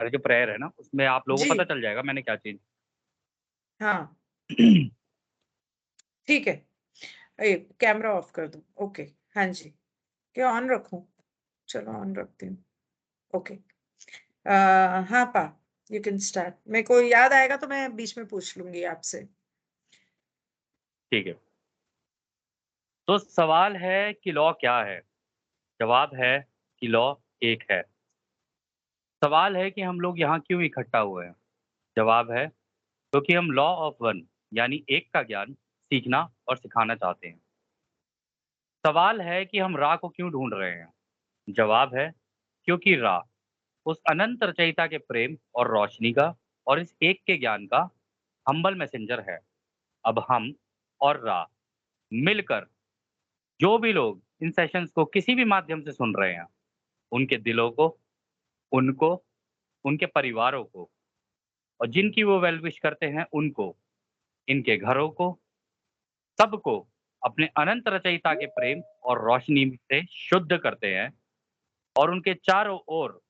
अरे जो प्रेयर है ना, उसमें आप लोगों को जी, पता चल जाएगा मैंने क्या चेंज हाँ, ठीक है। कैमरा ऑफ कर दो। ओके, हाँ जी। क्या ऑन रखूँ? चलो ऑन रखती हूँ। ओके। हाँ, यू कैन स्टार्ट। मेरे को याद आएगा तो मैं बीच में पूछ लूँगी आपसे। ठीक है। तो सवाल है कि लॉ क्या है? जवाब है कि लॉ एक है। सवाल है कि हम लोग यहाँ क्यों इकट्ठा हुए हैं? जवाब है क्योंकि हम लॉ ऑफ वन यानी एक का ज्ञान सीखना और सिखाना चाहते हैं। सवाल है कि हम राह को क्यों ढूंढ रहे हैं? जवाब है क्योंकि राह उस अनंत रचयिता के प्रेम और रोशनी का और इस एक के ज्ञान का हम्बल मैसेंजर है। अब हम और राह मिलकर जो भी लोग इन सेशंस को किसी भी माध्यम से सुन रहे हैं, उनके दिलों को, उनको, उनके परिवारों को और जिनकी वो वेल विश करते हैं उनको, इनके घरों को, सबको अपने अनंत रचयिता के प्रेम और रोशनी से शुद्ध करते हैं और उनके चारों ओर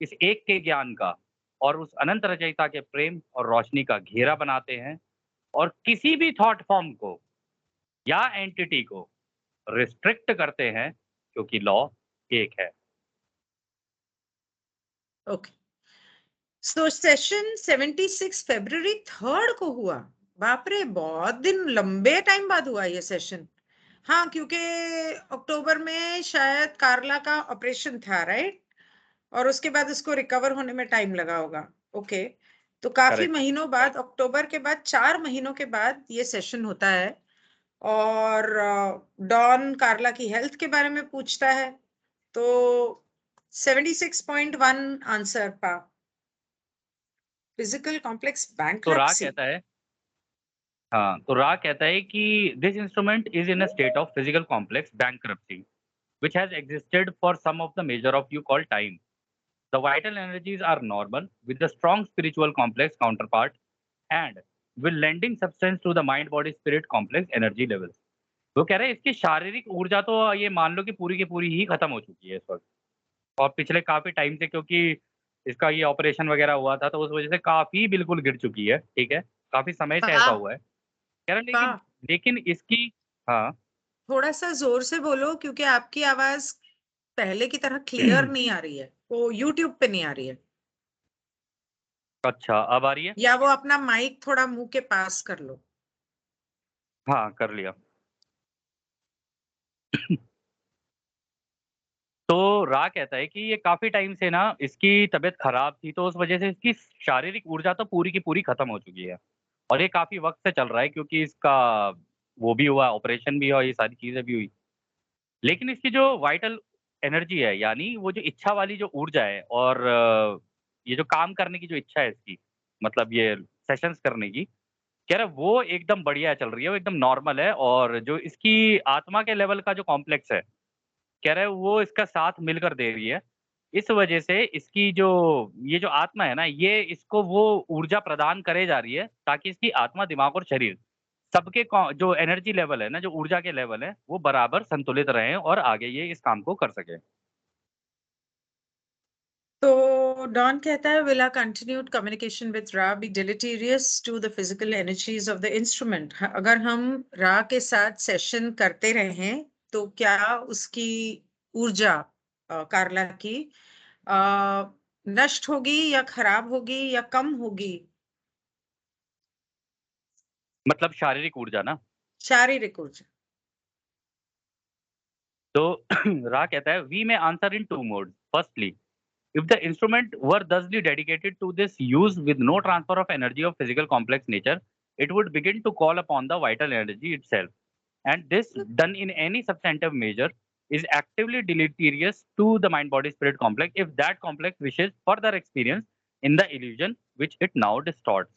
इस एक के ज्ञान का और उस अनंत रचयिता के प्रेम और रोशनी का घेरा बनाते हैं और किसी भी थॉट फॉर्म को या एंटिटी को रिस्ट्रिक्ट करते हैं क्योंकि लॉ एक है। ओके। सो सेशन 76 फरवरी 3 को हुआ। बाप रे, बहुत दिन, लंबे टाइम बाद हुआ ये सेशन। हाँ, क्योंकि अक्टूबर में शायद कार्ला का ऑपरेशन था, राइट? और उसके बाद उसको रिकवर होने में टाइम लगा होगा। ओके। तो काफी करेक्ट। महीनों बाद, अक्टूबर के बाद 4 महीनों के बाद ये सेशन होता है। और डॉन कार्ला की हेल्थ के बारे में पूछता है। तो 76.1 आंसर पा। फिजिकल कॉम्प्लेक्स तो रा बैंक्रप्सी। कहता है हाँ, तो रा कहता है कि this instrument is in a state of physical complex bankruptcy which has existed for some of the measure of you call time. The vital energies are normal with a strong spiritual complex counterpart and will lending substance to the mind body spirit complex energy levels. वो कह रहे हैं इसकी शारीरिक ऊर्जा तो ये मान लो कि पूरी की पूरी ही खत्म हो चुकी है इस वक्त और पिछले काफी टाइम से क्योंकि इसका ये ऑपरेशन वगैरह हुआ था तो उस वजह से काफी बिल्कुल गिर चुकी है। ठीक है, काफी समय से पा ऐसा हुआ है। कह रहे हैं पा लेकिन लेकिन इसकी हाँ थोड़ा सा जोर से बोलो, क्योंकि आपकी आवाज पहले की तरह क्लियर नहीं आ रही है। वो यूट्यूब पे नहीं आ रही है। अच्छा अब आ रही है। या वो अपना माइक थोड़ा मुंह के पास कर लो। हाँ कर लिया। तो रा कहता है कि ये काफ़ी टाइम से ना इसकी तबीयत ख़राब थी, तो उस वज़ह से इसकी शारीरिक ऊर्जा तो पूरी की पूरी ख़त्म हो चुकी है। और ये काफ़ी वक़्त से चल रहा है क्योंकि इसका वो भी हुआ, ऑपरेशन भी हुआ, ये सारी चीज़ें भी हुई। लेकिन इसकी जो वाइटल एनर्जी है, यानी वो जो इच्छा वाली जो ऊर्जा है और ये जो काम करने की जो इच्छा है इसकी, मतलब ये सेशंस करने की, कह रहा है वो एकदम बढ़िया चल रही है, वो एकदम नॉर्मल है और जो इसकी आत्मा के लेवल का जो कॉम्प्लेक्स है कह रहा है वो इसका साथ मिलकर दे रही है। इस वजह से इसकी जो ये जो आत्मा है ना, ये इसको वो ऊर्जा प्रदान करे जा रही है ताकि इसकी आत्मा, दिमाग और शरीर सबके जो एनर्जी लेवल है ना, जो ऊर्जा के लेवल है, वो बराबर संतुलित रहें और आगे ये इस काम को कर सकें। तो डॉन कहता है, will our continued communication with Ra be deleterious to the physical energies of the instrument? अगर हम रा के साथ सेशन करते रहें तो क्या उसकी ऊर्जा, कार्ला की, अ, नष्ट होगी या खराब होगी या कम होगी? मतलब शारीरिक ऊर्जा ना। शारीरिक ऊर्जा। तो रा कहता है we may answer in two mode. Firstly, if the instrument were thusly dedicated to this use with no transfer of energy of physical complex nature, it would begin to call upon the vital energy itself. And this, done in any substantive measure, is actively deleterious to the mind body spirit complex if that complex wishes further experience in the illusion which it now distorts.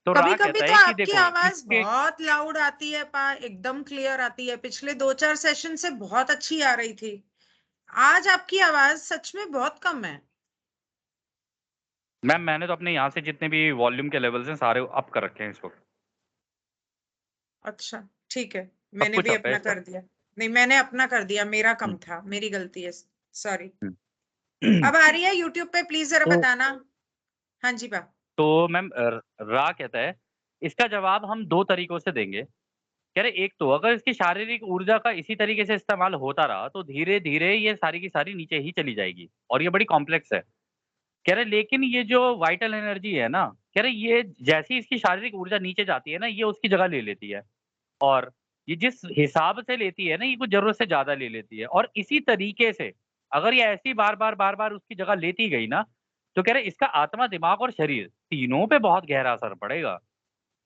तो कभी रा कभी कहता तो है कि आपकी देखो आवाज इसके बहुत लाउड आती है, एकदम क्लियर आती है। पिछले 2-4 सेशन से बहुत अच्छी आ रही थी। आज आपकी आवाज सच में बहुत कम है। मैम मैंने तो अपने यहाँ से जितने भी वॉल्यूम के लेवल्स हैं सारे अप कर रखे हैं इस वक्त। अच्छा, ठीक है। सब मैंने कुछ भी अप है अपना इस कर वक्त। दिया। नहीं, मैंने अपना कर दिया, मेरा कम हम्म, था, मेरी गलती है। सॉरी। हम्म। अब आ रही है यूट्यूब पे? प्लीज जरा तो बताना। हाँ जी, बा तो मैम रा कहता है, इसका जवाब हम 2 तरीकों से देंगे। कह रहे एक तो अगर इसकी शारीरिक ऊर्जा का इसी तरीके से इस्तेमाल होता रहा, तो धीरे-धीरे ये सारी की सारी नीचे ही चली जाएगी और ये बड़ी कॉम्प्लेक्स है। कह रहे लेकिन ये जो वाइटल एनर्जी है ना, कह रहे ये जैसे ही इसकी शारीरिक ऊर्जा नीचे जाती है ना, ये उसकी जगह ले लेती है और ये जिस हिसाब से लेती है ना, ये कुछ ज़रूरत से ज़्यादा ले लेती है और इसी तरीके से अगर ये ऐसे ही बार-बार, बार-बार उसकी जगह लेती गई ना, तो कह रहे इसका आत्मा, दिमाग और शरीर तीनों पे बहुत गहरा असर पड़ेगा।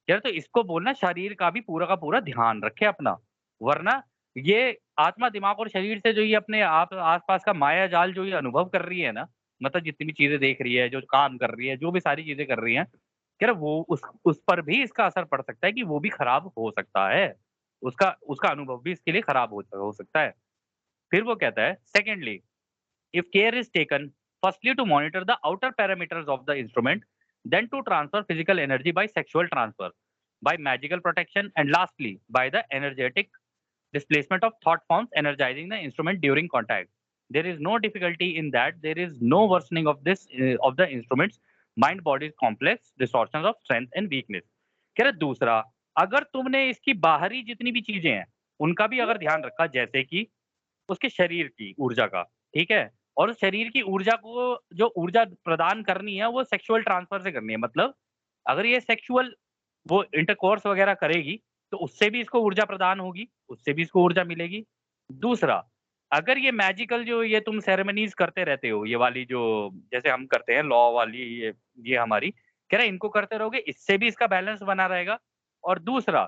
यार तो इसको बोलना शरीर का भी पूरा का पूरा ध्यान रखे अपना, वरना ये आत्मा, दिमाग और शरीर से जो ये अपने आप आस-पास का माया जाल जो ये अनुभव कर रही है ना, मतलब जितनी भी चीज़ें देख रही है, जो काम कर रही है, जो भी सारी चीज़ें कर रही हैं, कह रहा वो उस पर भी इसका असर पड़ सकता है कि वो भी खराब हो सकता है। उसका उसका अनुभव भी इसके लिए खराब हो सकता है। फिर वो कहता है secondly if care is taken, firstly to monitor the outer parameters of the instrument, then to transfer physical energy by sexual transfer, by magical protection, and lastly by the energetic displacement of thought forms energizing the instrument during contact. There is no difficulty in that. There is no worsening of this of the instrument's mind body complex distortions of strength and weakness. कह रहे दूसरा, अगर तुमने इसकी बाहरी जितनी भी चीजें हैं उनका भी अगर ध्यान रखा, जैसे कि उसके शरीर की ऊर्जा का, ठीक है? और उस शरीर की ऊर्जा को जो ऊर्जा प्रदान करनी है, वो सेक्सुअल ट्रांसफर से करनी है। मतलब अगर ये सेक्सुअल वो इंटरकोर्स वगैरह करेगी, तो उससे भी इसको ऊर्जा प्रदान होगी, उससे भी इसको ऊर्जा मिलेगी। दूसरा, अगर ये मैजिकल जो ये तुम सेरेमनीज़ करते रहते हो, ये वाली जो जैसे हम करते हैं लॉ वाली ये हमारी, कह रहा है इनको करते रहोगे, इससे भी इसका बैलेंस बना रहेगा। और दूसरा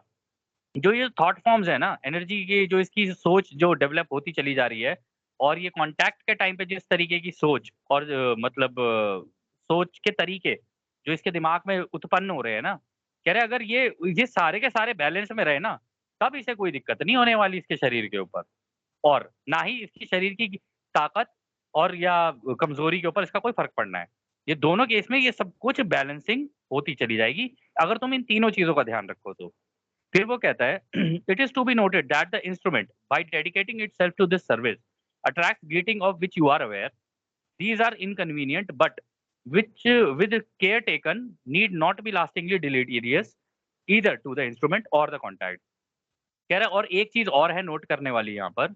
जो ये थॉट फॉर्म्स है ना, एनर्जी की जो इसकी सोच जो डेवलप होती चली जा रही है और ये कॉन्टैक्ट के टाइम पे जिस तरीके की सोच और मतलब सोच के तरीके जो इसके दिमाग में उत्पन्न हो रहे हैं ना, कह रहे अगर ये सारे के सारे बैलेंस में रहे ना, तब इसे कोई दिक्कत नहीं होने वाली इसके शरीर के ऊपर और ना ही इसकी शरीर की ताकत और या कमज़ोरी के ऊपर इसका कोई फ़र्क पड़ना है। ये दोनों केस में ये सब कुछ बैलेंसिंग होती चली जाएगी, अगर तुम इन तीनों चीज़ों का ध्यान रखो तो। फिर वो कहता है it is to be noted that the instrument by dedicating itself to this service attracts greeting of which you are aware. These are inconvenient, but which, with care taken, need not be lastingly deleterious either to the instrument or the contact. कह रहा है और एक चीज और है note करने वाली यहाँ पर,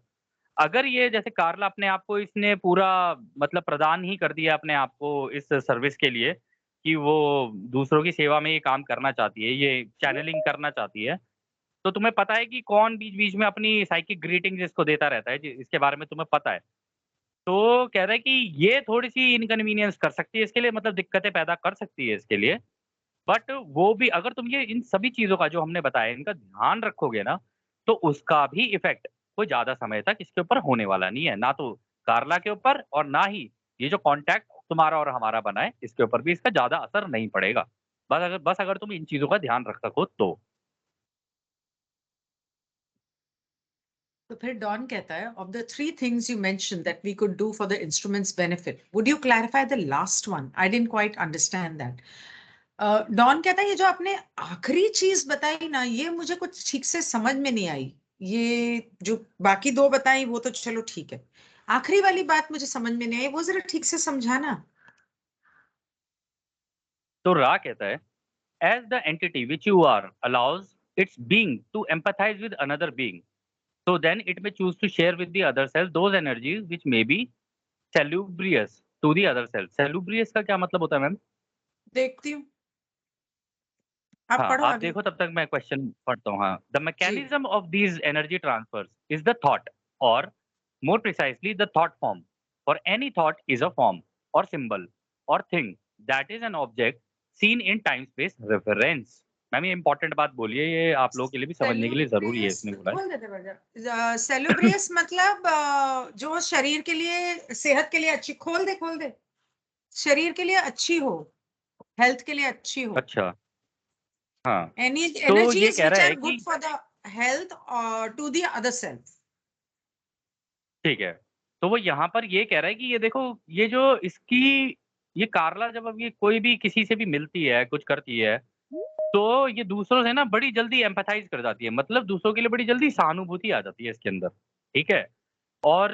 अगर ये जैसे कार्ला अपने आप को इसने पूरा मतलब प्रदान ही कर दिया अपने आप को इस सर्विस के लिए कि वो दूसरों की सेवा में ये काम करना चाहती है, ये चैनलिंग करना चाहती है, तो तुम्हें पता है कि कौन बीच-बीच में अपनी साइकिक ग्रीटिंग्स इसको देता रहता है, जी इसके बारे में तुम्हें पता है। तो कह रहा है कि ये थोड़ी-सी इनकन्वीनियंस कर सकती है इसके लिए, मतलब दिक्कतें पैदा कर सकती है इसके लिए। बट वो भी अगर तुम ये इन सभी चीज़ों का जो हमने बताया इनका ध्यान रखोगे ना, तो उसका भी इफ़ेक्ट कोई ज़्यादा समय तक इसके ऊपर होने वाला नहीं है। ना तो कार्ला के ऊपर और ना ही ये जो कॉन्टैक्ट तुम्हारा और हमारा बना है, इसके ऊपर भी इसका ज़्यादा असर नहीं पड़ेगा। बस अगर तुम इन चीज़ों का ध्यान रख सको तो। तो फिर डॉन कहता है of the three things you mention that we could do for the instrument's benefit would you clarify the last one I didn't quite understand that Don कहता है ये जो आपने आखिरी चीज बताई ना ये मुझे कुछ ठीक से समझ में नहीं आई ये जो बाकी दो बताई वो तो चलो ठीक है आखिरी वाली बात मुझे समझ में नहीं आई वो जरा ठीक से समझाना तो रा कहता है as the entity which you are allows its being to empathize with another being. So then it may choose to share with the other self those energies which may be salubrious to the other self. Salubrious का क्या मतलब होता है ma'am? देखती हूँ आप हाँ, पढ़ो आप आगे देखो तब तक मैं क्वेश्चन पढ़ता हूँ हाँ. The जी mechanism of these energy transfers is the thought or more precisely the thought form. For any thought is a form or symbol or thing that is an object seen in time space reference. Ma'am ये important बात बोली है, ये आप लोगों के लिए भी समझने के लिए ज़रूरी है सेल्यूब्रियस इसने बोला है। खोल देते बेटा सेल्यूब्रियस मतलब जो शरीर के लिए सेहत के लिए अच्छी खोल दे शरीर के लिए अच्छी हो हेल्थ के लिए अच्छी हो अच्छा, हाँ। एनी तो ये एनर्जीज कह विच रहा है आर गुड कि for the health to the other self ठीक है। तो वो यहाँ पर ये कह रहा है कि ये देखो, ये जो इसकी ये कार्ला जब अब ये कोई भी किसी से भी मिलती है, कुछ करती है, तो ये दूसरों से ना बड़ी जल्दी एम्पैथाइज़ कर जाती है। मतलब दूसरों के लिए बड़ी जल्दी सहानुभूति आ जाती है इसके अंदर, ठीक है? और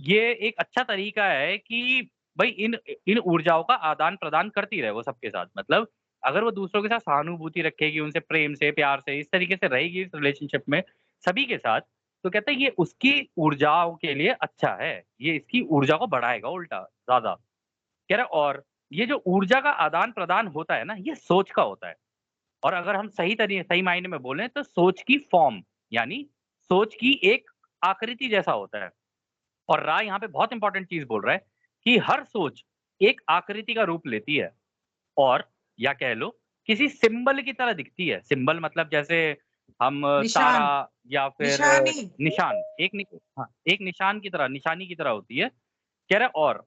ये एक अच्छा तरीका है कि भाई इन इन ऊर्जाओं का आदान-प्रदान करती रहे वो सबके साथ। मतलब अगर वो दूसरों के साथ सहानुभूति रखेगी, उनसे प्रेम से, प्यार से, इस तरीके से रहेगी इस रिलेशनशिप में सभी के साथ, तो कहते हैं ये उसकी ऊर्जाओं के लिए अच्छा है। ये इसकी ऊर्जा को बढ़ाएगा उल्टा ज़्यादा। कह रहा और ये जो ऊर्जा का आदान-प्रदान होता है ना, ये सोच का होता है। और अगर हम सही मायने में बोलें तो सोच की फ़ॉर्म यानी सोच की एक आकृति जैसा होता है। और रा यहाँ पे बहुत इंपॉर्टेंट चीज़ बोल रहा है कि हर सोच एक आकृति का रूप लेती है और या कह लो किसी सिंबल की तरह दिखती है। सिंबल मतलब जैसे हम तारा निशान, या फिर निशानी। निशान, हाँ, एक निशान की तरह निशानी की तरह होती है। कह रहा है और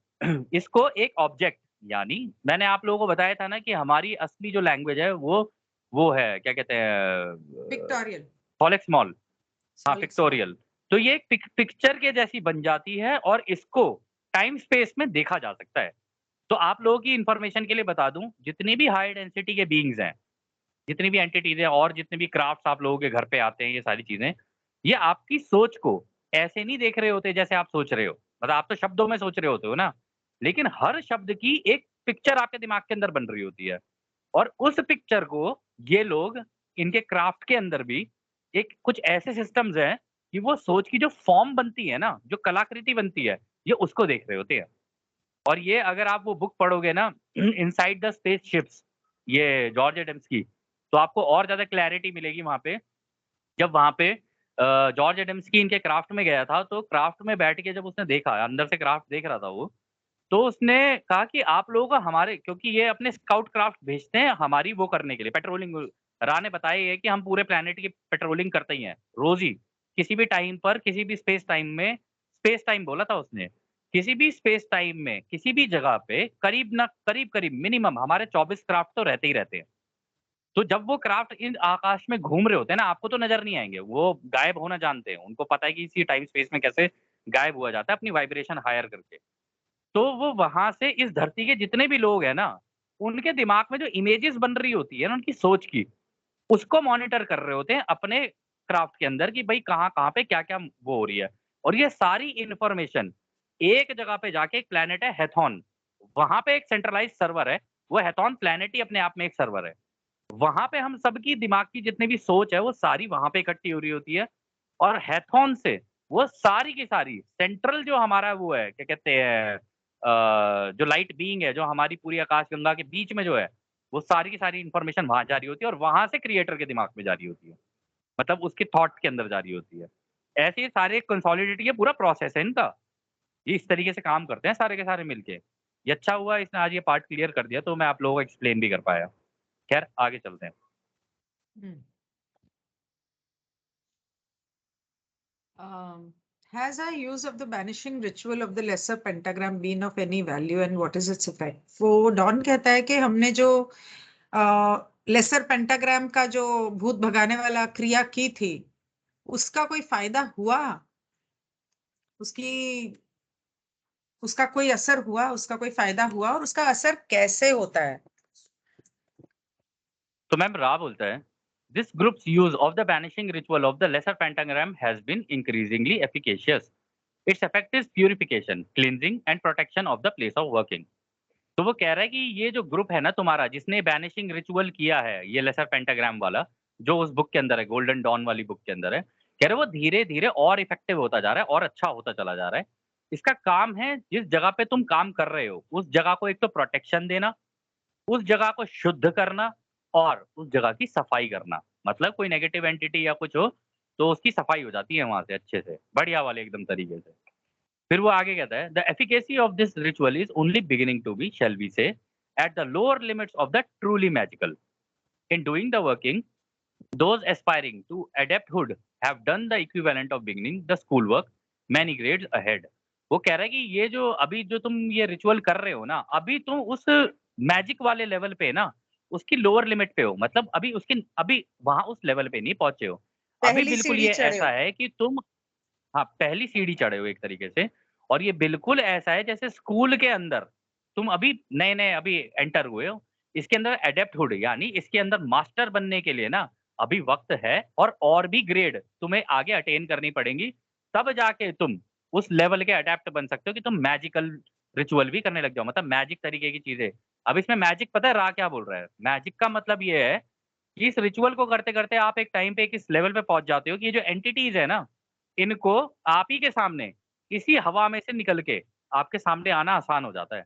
इसको एक ऑब्जेक्ट यानी मैंने आप लोगों को बताया था ना कि हमारी असली जो लैंग्वेज है वो है क्या कहते हैं पिक्टोरियल। फॉलेक्स मॉल हाँ, सॉलिड स्मॉल। पिक्टोरियल। तो ये एक पिक्चर के जैसी बन जाती है और इसको टाइम स्पेस में देखा जा सकता है। तो आप लोगों की इन्फॉर्मेशन के लिए बता दूँ, जितनी भी हाई डेंसिटी के बीइंग्स हैं, जितनी भी एंटिटीज़ हैं और जितने भी क्राफ्ट्स आप लोगों के घर पे आते हैं, ये सारी चीज़ें, ये आपकी सोच को ऐसे नहीं देख रहे होते जैसे आप सोच रहे हो। मतलब आप तो शब्दों में सोच रहे होते हो ना, लेकिन हर शब्द की एक पिक्चर आपके दिमाग के अंदर बन रही होती है। और उस पिक्चर को ये लोग इनके क्राफ्ट के अंदर भी एक कुछ ऐसे सिस्टम्स हैं कि वो सोच की जो फॉर्म बनती है ना, जो कलाकृति बनती है, ये उसको देख रहे होते हैं। और ये अगर आप वो बुक पढ़ोगे ना इनसाइड द स्पेसशिप्स ये जॉर्ज एडम्स की, तो आपको और ज़्यादा क्लैरिटी मिलेगी वहाँ पे। जब वहाँ पे जॉर्ज एडम्स की इनके क्राफ्ट में गया था, तो क्राफ्ट में बैठ के जब उसने देखा, अंदर से क्राफ्ट देख रहा था वो, तो उसने कहा कि आप लोगों को हमारे क्योंकि ये अपने स्काउट क्राफ्ट भेजते हैं हमारी वो करने के लिए पेट्रोलिंग रा ने बताया ये कि हम पूरे प्लैनेट की पेट्रोलिंग करते ही हैं, रोज़ ही। किसी भी टाइम पर, किसी भी स्पेस टाइम में स्पेस टाइम बोला था उसने। किसी भी स्पेस टाइम में, किसी भी जगह पे करीब-करीब मिनिमम हमारे 24 क्राफ्ट तो रहते ही रहते हैं। तो जब वो क्राफ्ट इन आकाश में घूम रहे होते हैं ना, आपको तो नज़र नहीं आएँगे, वो गायब होना जानते हैं। उनको पता है कि इसी टाइम स्पेस में कैसे गायब हुआ जाता है अपनी वाइब्रेशन हायर करके। तो वो वहाँ से इस धरती के जितने भी लोग हैं ना, उनके दिमाग में जो इमेजेस बन रही होती है ना उनकी सोच की, उसको मॉनिटर कर रहे होते हैं अपने क्राफ्ट के अंदर कि भई कहाँ-कहाँ पे क्या-क्या वो हो रही है। और ये सारी इन्फॉर्मेशन एक जगह पे जाके एक प्लैनेट है हैथॉन, वहाँ पे एक सेंट्रलाइज़्ड सर्वर है, वो हैथॉन प्लैनेट ही अपने आप में एक सर्वर है। वहाँ पे हम सबकी दिमाग की जितनी भी सोच है वो सारी वहाँ पे इकट्ठी हो रही होती है और हैथॉन से वो सारी की सारी सेंट्रल जो हमारा वो है क्या कहते हैं जो लाइट बीइंग है जो हमारी पूरी आकाशगंगा के बीच में जो है वो सारी की सारी इन्फॉर्मेशन वहाँ जा रही होती है और वहाँ से क्रिएटर के दिमाग में जा रही होती है। मतलब उसके थॉट के अंदर जा रही होती है। ऐसे ये सारे कंसोलिडेट ये पूरा प्रोसेस है इनका। ये इस तरीके से काम करते हैं सारे के सारे मिलके। ये अच्छा हुआ इसने आज ये पार्ट क्लियर कर दिया तो मैं आप लोगों को एक्सप्लेन भी कर पाया। खैर आगे चलते हैं। Hmm. Has our use of the banishing ritual of the lesser pentagram been of any value and what is its effect? वो डॉन कहता है कि हमने जो लेसर पेंटाग्राम का जो भूत भगाने वाला क्रिया की थी, उसका कोई फायदा हुआ? उसकी उसका कोई असर हुआ? उसका कोई फायदा हुआ और उसका असर कैसे होता है? तो मैम रा बोलता है this group's use of the banishing ritual of the lesser pentagram has been increasingly efficacious its effect is purification cleansing and protection of the place of working. तो वो कह रहा है कि ये जो ग्रुप है ना तुम्हारा जिसने बैनिशिंग रिचुअल किया है ये लेसर पेंटाग्राम वाला जो उस बुक के अंदर है गोल्डन डॉन वाली बुक के अंदर है कह रहे वो धीरे धीरे और इफेक्टिव होता जा रहा है और अच्छा होता चला जा रहा है। इसका काम है जिस जगह पे तुम काम कर रहे हो उस जगह को एक तो प्रोटेक्शन देना, उस जगह को शुद्ध करना और उस जगह की सफाई करना। मतलब कोई नेगेटिव एंटिटी या कुछ हो, तो उसकी सफाई हो जाती है वहाँ से अच्छे से, बढ़िया वाले एकदम तरीके से। फिर वो आगे कहता है, "the efficacy of this ritual is only beginning to be, shall we say, at the lower limits of the truly magical. In doing the working, those aspiring to adepthood have done the equivalent of beginning the school work many grades ahead." वो कह रहा है कि ये जो अभी जो तुम ये रिचुअल कर रहे हो ना, अभी तुम उस मैजिक वाले लेवल पे ना, उसकी लोअर लिमिट पे हो। मतलब अभी वहाँ उस लेवल पे नहीं पहुँचे हो। अभी पहली बिल्कुल सीढ़ी ये चढ़े ऐसा हो। है कि तुम हाँ, पहली सीढ़ी चढ़े हो एक तरीके से और ये बिल्कुल ऐसा है जैसे स्कूल के अंदर तुम अभी नए-नए अभी एंटर हुए हो। इसके अंदर एडप्टहुड यानी इसके अंदर मास्टर बनने के लिए ना अभी वक़्त है और भी ग्रेड तुम्हें आगे अटेन करनी पड़ेंगी। तब जाके तुम उस लेवल के एडेप्ट बन सकते हो कि तुम मैजिकल रिचुअल भी करने लग जाओ, मतलब मैजिक तरीके की चीज़ें। अब इसमें मैजिक पता है रा क्या बोल रहा है? मैजिक का मतलब ये है कि इस रिचुअल को करते-करते आप एक टाइम पे एक इस लेवल पे पहुँच जाते हो कि ये जो एंटिटीज़ है ना, इनको आप ही के सामने, इसी हवा में से निकल के आपके सामने आना आसान हो जाता है।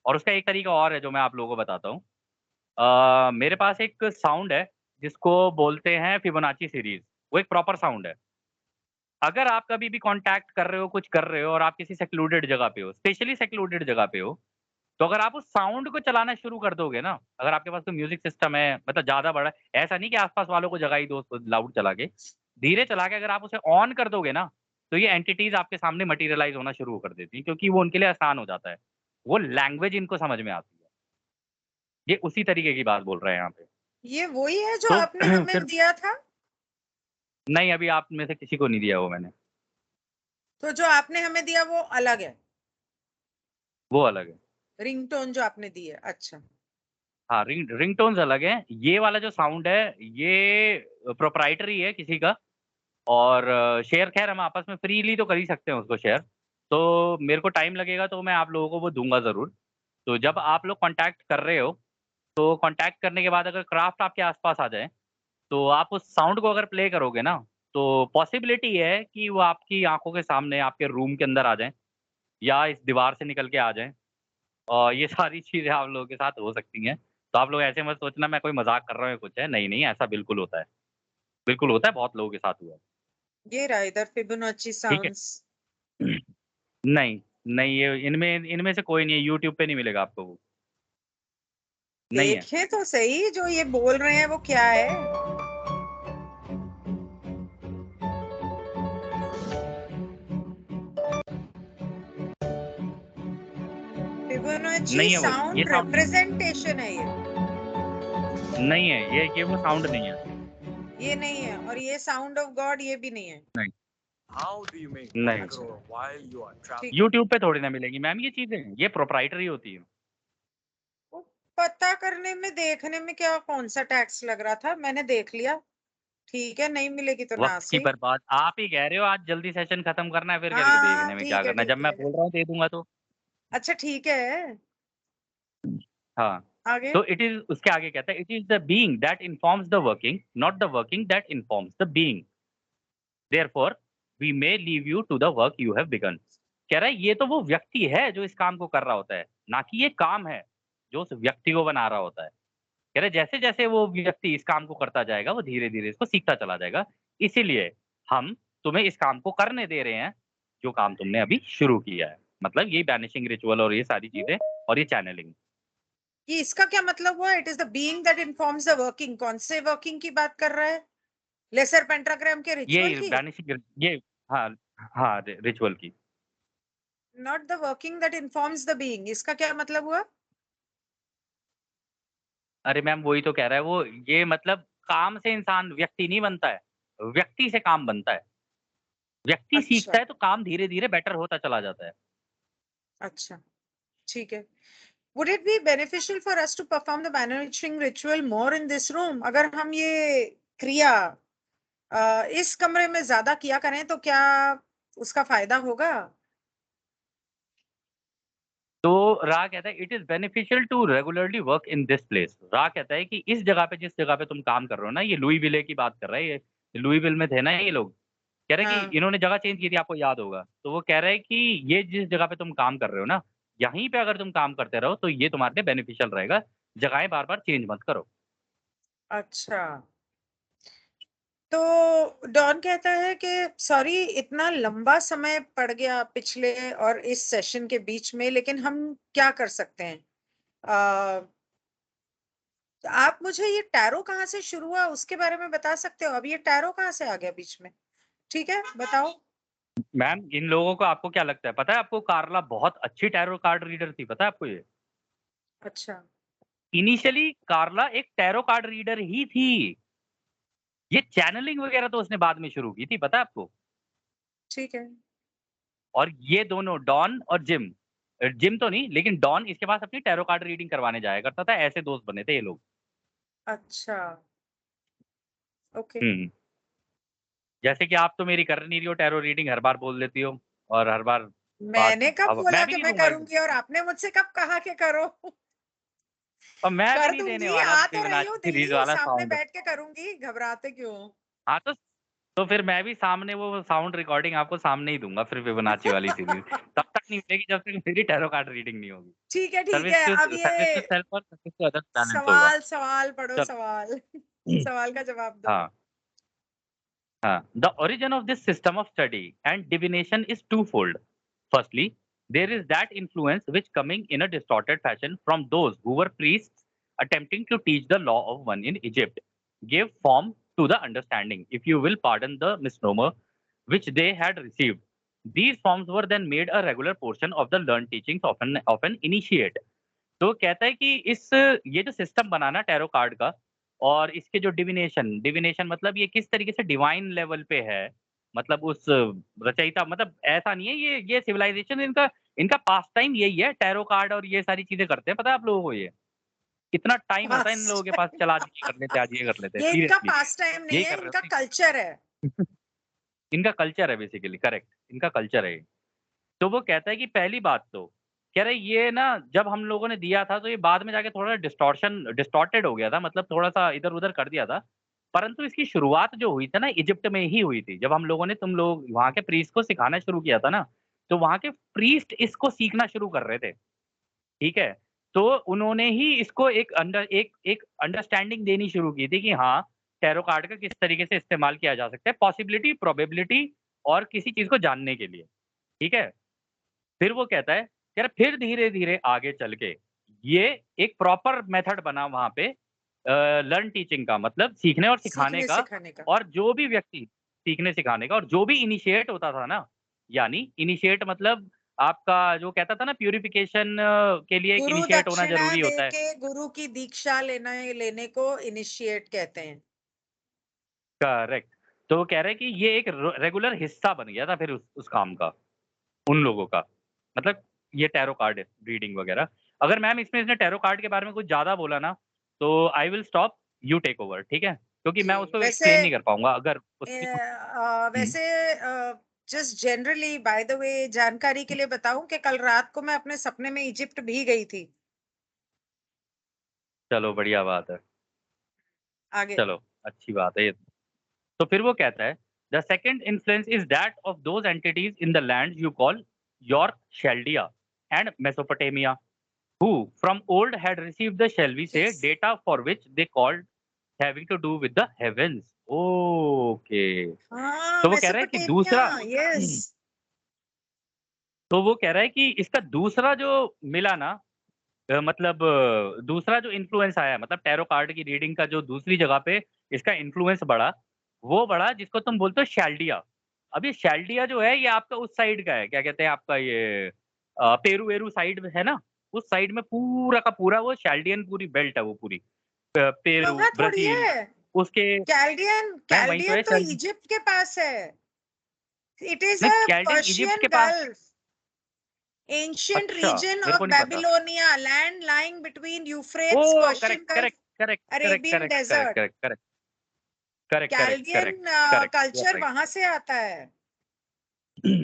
और उसका एक तरीका और है जो मैं आप लोगों को बताता हूँ। मेरे पास एक साउंड है जिसको बोलते हैं फिबोनाची सीरीज़, वो एक प्रॉपर साउंड है। अगर आप कभी भी कॉन्टैक्ट कर रहे हो, कुछ कर रहे हो और आप किसी सेक्लूडेड जगह पे हो, स्पेशली सेक्लूडेड जगह पे हो, तो अगर आप उस साउंड को चलाना शुरू कर दोगे ना, अगर आपके पास कोई म्यूज़िक सिस्टम है, मतलब ज़्यादा बड़ा है, ऐसा नहीं कि आस-पास वालों को जगा ही दो उसको लाउड चला के। धीरे चला के अगर आप उसे ऑन कर दोगे ना, तो ये एंटिटीज़ आपके सामने मटेरियलाइज़ होना शुरू कर देती हैं, क्योंकि वो उनके लिए आसान हो जाता है। वो लैंग्वेज इनको समझ में आती है। ये उसी तरीके की बात बोल रहे हैं यहाँ पे। ये वही है जो तो आपने हमें फिर दिया था? नहीं, अभी आप में से किसी को नहीं दिया वो मैंने, तो जो आपने हमें दिया वो अलग है, वो अलग है। रिंगटोन जो आपने दी है। अच्छा। हाँ, रिंगटोन्स अलग हैं। ये वाला जो साउंड है, ये प्रोप्राइटरी है किसी का और शेयर ख़ैर हम आपस में फ्रीली तो कर ही सकते हैं उसको शेयर। तो मेरे को टाइम लगेगा तो मैं आप लोगों को वो दूँगा ज़रूर। तो जब आप लोग कॉन्टैक्ट कर रहे हो, तो कॉन्टैक्ट करने के बाद अगर क्राफ्ट आपके आस-पास आ जाए, तो आप उस साउंड को अगर प्ले करोगे ना, तो पॉसिबिलिटी है कि वो आपकी आँखों के सामने आपके रूम के अंदर आ जाएँ या इस दीवार से निकल के आ जाएँ। ये सारी चीज़ें आप लोगों के साथ हो सकती हैं। तो आप लोग ऐसे मत सोचना मैं कोई मज़ाक कर रहा हूँ या कुछ है। नहीं, नहीं ऐसा बिल्कुल होता है। बिल्कुल होता है, बहुत लोगों के साथ हुआ है। ये रहा इधर फिबोनाची ठीक है? साउंड्स। नहीं, नहीं ये इनमें इनमें से कोई नहीं है, यूट्यूब पे नहीं मिलेगा आपको वो। नहीं है। देखें तो सही जो ये बोल रहे हैं वो क्या है? फिबोनाची नहीं है वो, ये साउंड साउंड नहीं है। रिप्रेजेंटेशन है ये। नहीं है, ये वो साउंड नहीं है। ये नहीं है और ये साउंड ऑफ गॉड ये भी नहीं है। नहीं, How do you make नहीं। money अच्छा, grow while you are trapped? ठीक है। यूट्यूब पे थोड़ी ना मिलेगी मैम ये चीज़ें, ये प्रोप्राइटरी होती है। वो पता करने में देखने में क्या कौन सा टैक्स लग रहा था, मैंने देख लिया। ठीक है, नहीं मिलेगी तो ना वक़्त की सही। बर्बाद आप ही कह रहे हो आज जल्दी सेशन खत्म करना है फिर हाँ, करके हाँ, देखने में क्या करना है, ठीक जब मैं है। बोल रहा हूँ दे दूँगा तो। अच्छा ठीक है, हाँ, आगे? तो इट इज़ उसके आगे कहता है it is the being that informs the working, not the working that informs the being. Therefore we may leave you to the work you have begun. कह रहा है ये तो वो व्यक्ति है जो इस काम को कर रहा होता है, ना कि ये काम है जो उस व्यक्ति को बना रहा होता है। कह रहे जैसे-जैसे वो व्यक्ति इस काम को करता जाएगा, वो धीरे-धीरे इसको सीखता चला जाएगा। इसीलिए हम तुम्हें इस काम को करने दे रहे हैं, जो काम तुमने अभी शुरू किया है। मतलब ये बैनिशिंग रिचुअल और ये सारी चीज़ें और ये चैनलिंग। ये इसका क्या मतलब हुआ? It is the being that informs the working. कौन से वर्किंग की बात कर रहा है? लेसर पेंटाग्राम के रिचुअल ये की? बैनिशिंग ये हाँ, हाँ, रिचुअल की। Not the working that informs the being, इसका क्या मतलब हुआ? अरे मैम वही तो कह रहा है वो, ये मतलब काम से इंसान व्यक्ति नहीं बनता है, व्यक्ति से काम बनता है। व्यक्ति अच्छा, सीखता है तो काम धीरे-धीरे बेटर होता चला जाता है। अच्छा, ठीक है। Would it be beneficial for us to perform the banishing ritual more in this room? अगर हम ये क्रिया इस कमरे में ज्यादा किया करें तो क्या उसका फायदा होगा? तो रा कहता है it is beneficial to regularly work in this place. Ra कहता है कि इस जगह पे जिस जगह पे तुम काम कर रहे हो ना, ये लुईविले की बात कर रहा है ये, लुईविल में थे ना ये लोग। कह रहे हैं कि हाँ, इन्होंने जगह चेंज की थी आपको याद होगा। तो वो कह रहे हैं कि ये जिस जगह पे तुम काम कर रहे हो ना, यहीं पे अगर तुम काम करते रहो तो ये तुम्हारे लिए बेनिफिशियल रहेगा। जगहें बार-बार चेंज मत करो। अच्छा। तो डॉन कहता है कि सॉरी इतना लंबा समय पड़ गया पिछले और इस सेशन के बीच में, लेकिन हम क्या कर सकते हैं? आ, आप मुझे ये टैरो कहाँ से शुरू हुआ उसके बारे में बता सकते हो? अब ये टैरो कहाँ से आ गया बीच में? ठीक है, बताओ। मैम इन लोगों को आपको क्या लगता है? पता है आपको कार्ला बहुत अच्छी टैरो कार्ड रीडर थी, पता है आपको ये? अच्छा, इनिशियली कार्ला एक टैरो कार्ड रीडर ही थी। ये चैनलिंग वगैरह तो उसने बाद में शुरू की थी, पता है आपको? ठीक है। और ये दोनों डॉन और जिम जिम तो नहीं लेकिन डॉन इसके पास अपनी टैरो कार्ड रीडिंग करवाने जाया करता था, ऐसे दोस्त बने थे ये लोग। अच्छा, ओके। जैसे कि आप तो मेरी कर नहीं रही हो टैरो रीडिंग हर बार बोल देती हो और हर बार मैंने कब अब बोला मैं भी कि नहीं मैं दूंगा करूंगी और आपने मुझसे कब कहा कि करो? और मैं भी कर नहीं देने दूंगी, वाला आ तो रही हूँ फिबोनाची सीरीज दिल्ली, वाला सामने साउंड। बैठ के करूंगी, घबराते क्यों? हाँ तो फिर मैं भी सामने वो साउंड रिकॉर्डिंग आपको सामने ही दूंगा फिर फिबोनाची वाली सीरीज। तब तक नहीं मिलेगी जब तक मेरी टैरो कार्ड रीडिंग नहीं होगी। ठीक है, ठीक सर्विस है। टू अब सर्विस टू ये सेल्फ और सर्विस टू अदर्स बैलेंस होगा। सवाल पढ़ो, चलो। सवाल। सवाल का जवाब दो। हाँ हाँ, the origin of this system of study and divination is twofold. Firstly, there is that influence which coming in a distorted fashion from those who were priests attempting to teach the law of one in Egypt, gave form to the understanding, if you will pardon the misnomer, which they had received. These forms were then made a regular portion of the learned teachings of an initiate. तो कहता है कि इस ये जो system बना ना tarot card का और इसके जो डिविनेशन डिविनेशन मतलब ये किस तरीके से डिवाइन लेवल पे है, मतलब उस रचयिता, मतलब ऐसा नहीं है ये सिविलाइजेशन इनका इनका पास टाइम यही है, टैरो कार्ड और ये सारी चीजें करते हैं, पता है आप लोगों को ये कितना टाइम होता है इन लोगों पास्ट के पास, चला आज ये कर लेते हैं, आज ये कर लेते हैं, ये इनका सीरियसली पास टाइम नहीं यही है, कर रहे इनका हो कल्चर है। इनका कल्चर है बेसिकली, करेक्ट, इनका कल्चर है ये। तो वो कहता है कि पहली बात तो कह रहे ये ना जब हम लोगों ने दिया था तो ये बाद में जाके थोड़ा डिस्टॉर्टेड हो गया था, मतलब थोड़ा-सा इधर-उधर कर दिया था। परंतु इसकी शुरुआत जो हुई थी ना इजिप्ट में ही हुई थी। जब हम लोगों ने तुम लोग वहाँ के प्रीस्ट को सिखाना शुरू किया था ना, तो वहाँ के प्रीस्ट इसको सीखना शुरू कर रहे थे, ठीक है? तो उन्होंने ही इसको एक अंडरस्टैंडिंग देनी शुरू की थी कि हाँ, टैरो कार्ड का किस तरीके से इस्तेमाल किया जा सकता है, पॉसिबिलिटी, प्रोबेबिलिटी और किसी चीज़ को जानने के लिए, ठीक है? फिर वो कहता है, यार फिर धीरे-धीरे आगे चल के ये एक प्रॉपर मेथड बना वहाँ पे लर्न टीचिंग का, मतलब सीखने और सिखाने सीखने का। सिखाने का। और जो भी व्यक्ति सीखने सिखाने का और जो भी इनिशिएट होता था ना, यानी इनिशिएट मतलब आपका जो कहता था ना प्यूरिफिकेशन के लिए एक गुरु इनिशिएट होना दक्षिणा ज़रूरी होता है। देके गुरु की दीक्षा लेने को इनिशिएट कहते हैं। करेक्ट। तो वो कह रहे हैं कि ये एक रेगुलर हिस्सा बन गया था फिर उस काम का, उन लोगों का। मतलब ये टैरो कार्ड रीडिंग वगैरह। अगर मैम इसमें इसने टैरो कार्ड के बारे में कुछ ज़्यादा बोला ना, तो I will stop, you take over, ठीक है? क्योंकि मैं जी, उसको वैसे एक्सप्लेन नहीं कर पाऊँगा अगर उसमें कुछ। हुँ, वैसे just generally by the way जानकारी के लिए बताऊं कि कल रात को मैं अपने सपने में इजिप्ट भी गई थी। चलो बढ़िया बात है। आगे। चलो, अच्छी बात है ये। तो फिर वो कहता है, the second influence is that of those entities in the land you call your Chaldea and Mesopotamia, who from old had received the, shall we say, yes. data for which they called having to do with the heavens. Okay. हाँ, तो वो कह रहा है कि Mesopotamia. दूसरा yes. तो वो कह रहा है कि इसका दूसरा जो मिला ना, मतलब दूसरा जो इन्फ्लुएंस आया, मतलब टैरो कार्ड की रीडिंग का जो दूसरी जगह पे इसका इन्फ्लुएंस बढ़ा, वो बढ़ा जिसको तुम बोलते हो शैल्डिया। अब ये शैल्डिया जो है ये आपका उस साइड का है, क्या कहते हैं आपका ये पेरू-वेरू साइड है ना, उस साइड में पूरा का पूरा वो शैल्डियन पूरी बेल्ट है वो पूरी। पेरू, वहां थोड़ी ब्राज़ील है। उसके कैल्डियन मैम वहीं तो कैल्डियन है तो शैल्डियन। इजिप्ट के पास है। इट इज नहीं, अ कैल्डियन इजिप्ट पर्शियन के पास। गल्फ, ancient अच्छा, region मेरे of को नहीं पता। Babylonia, land lying between Euphrates, oh! Persian correct, Gulf, correct, correct, correct, Arabian correct, correct, Desert। Correct, correct, correct, correct, Chaldean correct, correct, you are culture right. वहां से आता है।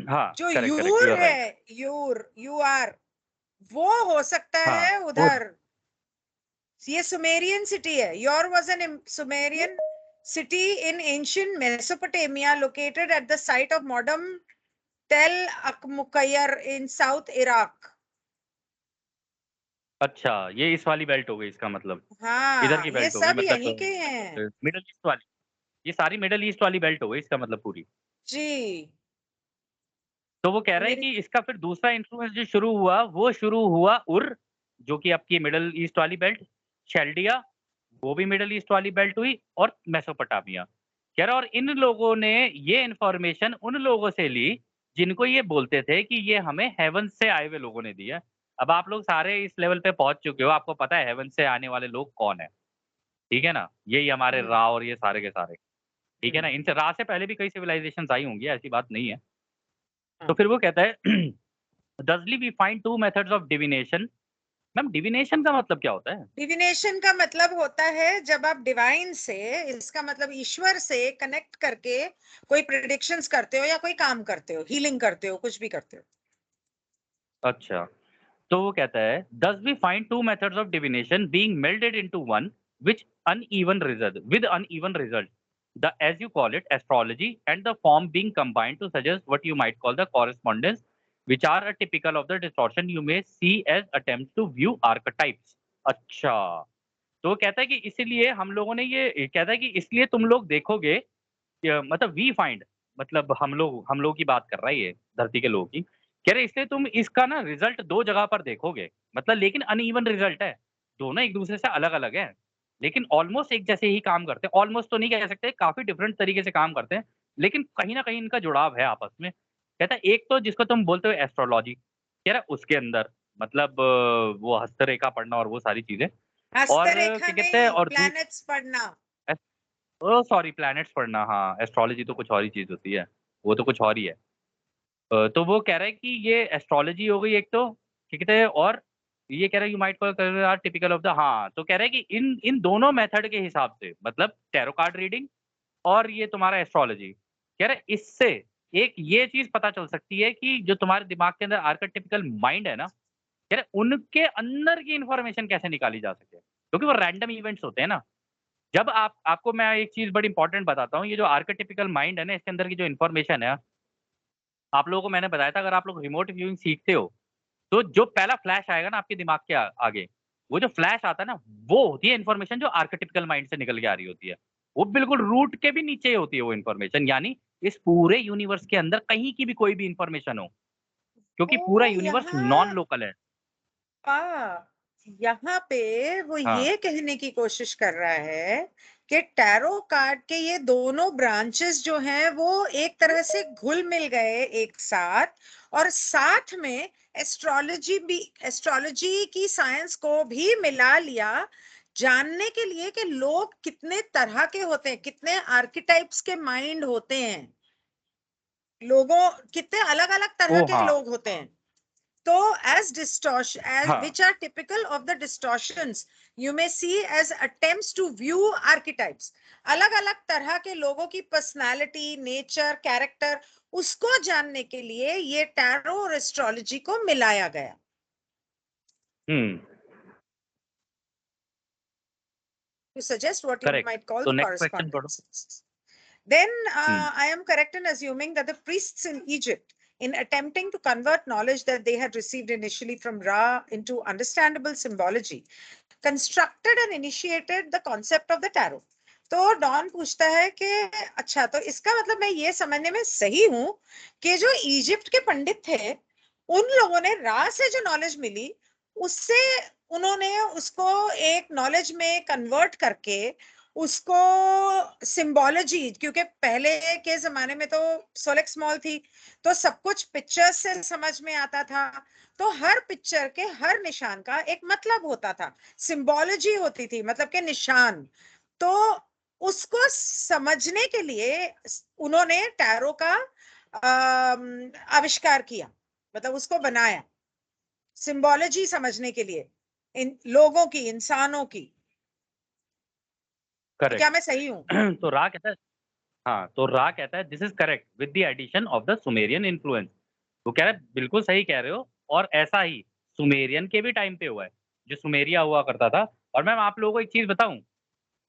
हाँ, जो correct, correct, you Ur are है, right. You are, वो हो सकता हाँ, है वो उधर। ये सुमेरियन सिटी है। Ur was an Sumerian city in ancient Mesopotamia located at the site of modern Tell Muqayyar in south Iraq. अच्छा, ये इस वाली बेल्ट हो गई इसका मतलब, इधर हाँ, की ये बेल्ट हो गई सब मतलब यहीं के हैं। मिडल ईस्ट वाली, ये सारी मिडल ईस्ट वाली बेल्ट हो गई इसका मतलब पूरी। जी। तो वो कह रहा है मेरी कि इसका फिर दूसरा इन्फ्लुएंस जो शुरू हुआ, वो शुरू हुआ जो कि आपकी मिडल ईस्ट वाली बेल्ट, शेल्डिया, वो भी मिडल ईस्ट वाली बेल्ट हुई और मेसोपोटामिया। कह रहा और इन लोगों ने ये इन्फॉर्मेशन उन लोगों से ली, जिनको ये बोलते थे कि ये हमें हेवन से आए हुए लोगों ने दिया। अब आप लोग सारे इस लेवल पे पहुँच चुके हो, आपको पता है हेवन से आने वाले लोग कौन हैं, ठीक है ना? यही हमारे हम्म, रा और ये सारे के सारे, ठीक है ना? हम्म, इनसे रा से पहले भी कई सिविलाइज़ेशंस आई होंगी, ऐसी बात नहीं है। तो हाँ। फिर वो कहता है Thusly we find two methods of divination। Ma'am divination का मतलब क्या होता है? डिविनेशन का मतलब होता है जब आप डिवाइन से, इसका मतलब ईश्वर से कनेक्ट करके कोई प्रेडिक्शंस करते हो या कोई काम करते हो, हीलिंग करते हो, कुछ भी करते हो। अच्छा, तो वो कहता है thus we find two methods of divination being melded into one which uneven result with uneven result. The as you call it astrology and the form being combined to suggest what you might call the correspondence which are a typical of the distortion you may see as attempts to view archetypes. अच्छा, तो वो कहता है कि इसीलिए हम लोगों ने ये कहता है कि इसलिए तुम लोग देखोगे मतलब वी फाइंड मतलब हम लोग की बात कर रहा है ये, धरती के लोगों की। कह रहे इसलिए तुम इसका ना रिज़ल्ट 2 जगह पर देखोगे, मतलब लेकिन अनइवन रिज़ल्ट है। दोनों एक-दूसरे से अलग-अलग हैं, लेकिन ऑलमोस्ट एक जैसे ही काम करते हैं। ऑलमोस्ट तो नहीं कह सकते, काफ़ी डिफरेंट तरीके से काम करते हैं, लेकिन कहीं न कहीं इनका जुड़ाव है आपस में। कहता है एक तो जिसको तुम बोलते हो एस्ट्रोलॉजी, कह रहा है उसके अंदर मतलब वो हस्तरेखा पढ़ना और वो सारी चीज़ें और हस्तरेखा क्या कहते हैं नहीं, और प्लैनेट्स पढ़ना। ओह! सॉरी प्लैनेट्स पढ़ना, हाँ, एस्ट्रोलॉजी तो कुछ और ही चीज़ होती है, वो तो कुछ और ही है। तो वो कह रहा है कि ये एस्ट्रोलॉजी हो गई एक तो, ठीक है? और ये कह रहा है you might call are typical of the हाँ, तो कह रहा है कि इन इन दोनों मेथड के हिसाब से मतलब टैरो कार्ड रीडिंग और ये तुम्हारा एस्ट्रोलॉजी, कह रहा है इससे एक ये चीज़ पता चल सकती है कि जो तुम्हारे दिमाग के अंदर आर्केटिपिकल माइंड है ना, कह रहे उनके अंदर की इन्फॉर्मेशन कैसे निकाली जा सके, क्योंकि वो रैंडम इवेंट्स होते हैं ना। जब आपको मैं एक चीज़ बड़ी इंपॉर्टेंट बताता हूँ, ये जो आर्केटिपिकल माइंड है ना, इसके अंदर की जो इन्फॉर्मेशन है, आप लोगों को मैंने बताया था अगर आप लोग रिमोट व्यूइंग सीखते हो, तो जो पहला फ्लैश आएगा ना आपके दिमाग के आगे, वो जो फ्लैश आता है ना, वो होती है इन्फॉर्मेशन जो आर्केटिपिकल माइंड से निकल के आ रही होती है। वो बिल्कुल रूट के भी नीचे होती है वो इन्फॉर्मेशन, यानी इस पूरे यूनिवर्स के अंदर कहीं की भी कोई भी इन्फॉर्मेशन हो, क्योंकि पूरा वो यूनिवर्स नॉन यहाँ लोकल है। यहाँ पे वो हाँ। ये कहने की कोशिश कर रहा है कि टैरो कार्ड के ये दोनों ब्रांचेस जो हैं वो एक तरह से घुल मिल गए एक साथ, और साथ में एस्ट्रोलॉजी की साइंस को भी मिला लिया, जानने के लिए कि लोग कितने तरह के होते हैं, कितने आर्किटाइप्स के माइंड होते हैं, लोगों कितने अलग अलग तरह ओह! के हाँ। लोग होते हैं। So, as distortion, as हाँ। which are typical of the distortions, you may see as attempts to view archetypes. अलग-अलग तरह के लोगों की पर्सनालिटी, नेचर, कैरेक्टर, उसको जानने के लिए ये टैरो और एस्ट्रोलॉजी को मिलाया गया। हुँ, To suggest what you correct. might call तो the नेक्स्ट क्वेश्चन पढ़ो। correspondences. Then hmm, I am correct in assuming that the priests in Egypt, in attempting to convert knowledge that they had received initially from Ra into understandable symbology, constructed and initiated the concept of the tarot. तो don पूछता है कि अच्छा, तो इसका मतलब मैं ये समझने में सही हूं कि जो इजिप्ट के पंडित थे, उन लोगों ने रा से जो नॉलेज मिली, उससे उन्होंने उसको एक नॉलेज में कन्वर्ट करके उसको सिंबोलॉजी, क्योंकि पहले के जमाने में तो सोलेक्स मॉल थी, तो सब कुछ पिक्चर्स से समझ में आता था, तो हर पिक्चर के हर निशान का एक मतलब होता था, सिंबोलॉजी होती थी, मतलब के निशान। तो उसको समझने के लिए उन्होंने टैरो का आविष्कार किया, मतलब उसको बनाया सिंबोलॉजी समझने के लिए, इन लोगों की, इंसानों की। तो क्या करेक्ट। मैं सही हूं? तो रा कहता है हाँ, तो रा कहता है this is correct with the addition of the Sumerian influence. वो कह रहा है बिल्कुल सही कह रहे हो और ऐसा ही सुमेरियन के भी टाइम पे हुआ है, जो सुमेरिया हुआ करता था। और मैम आप लोगों को एक चीज़ बताऊँ,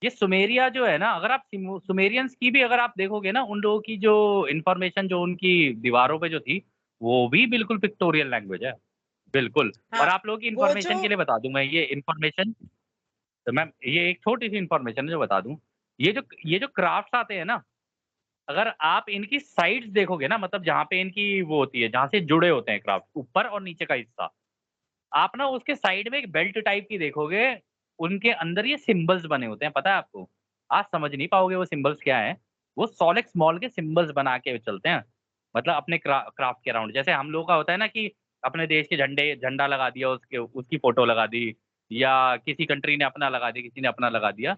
ये सुमेरिया जो है ना, अगर आप सुमेरियंस की भी अगर आप देखोगे ना, उन लोगों की जो इन्फॉर्मेशन जो उनकी दीवारों पे जो थी, वो भी बिल्कुल पिक्टोरियल लैंग्वेज है, बिल्कुल। और हाँ, आप लोगों की वो जो इन्फॉर्मेशन के लिए बता दूँ मैं ये इन्फॉर्मेशन, तो मैम ये एक छोटी-सी इन्फॉर्मेशन है जो बता दूँ। ये जो क्राफ्ट्स आते हैं ना, अगर आप इनकी साइड्स देखोगे ना, मतलब जहाँ पे इनकी वो होती है, जहाँ से जुड़े होते हैं क्राफ्ट, ऊपर और नीचे का हिस्सा, आप ना उसके साइड में एक बेल्ट टाइप की देखोगे, उनके अंदर ये सिम्बल्स बने होते हैं, पता है आपको? आप समझ नहीं पाओगे वो सिम्बल्स क्या हैं। वो सोलेक्स मॉल के सिम्बल्स बना के चलते हैं। मतलब अपने क्राफ्ट के अराउंड। जैसे हम लोगों का होता है ना कि अपने देश के झंडा लगा दिया, उसके उसकी फ़ोटो लगा दी या किसी कंट्री ने अपना लगा दिया, किसी ने अपना लगा दिया।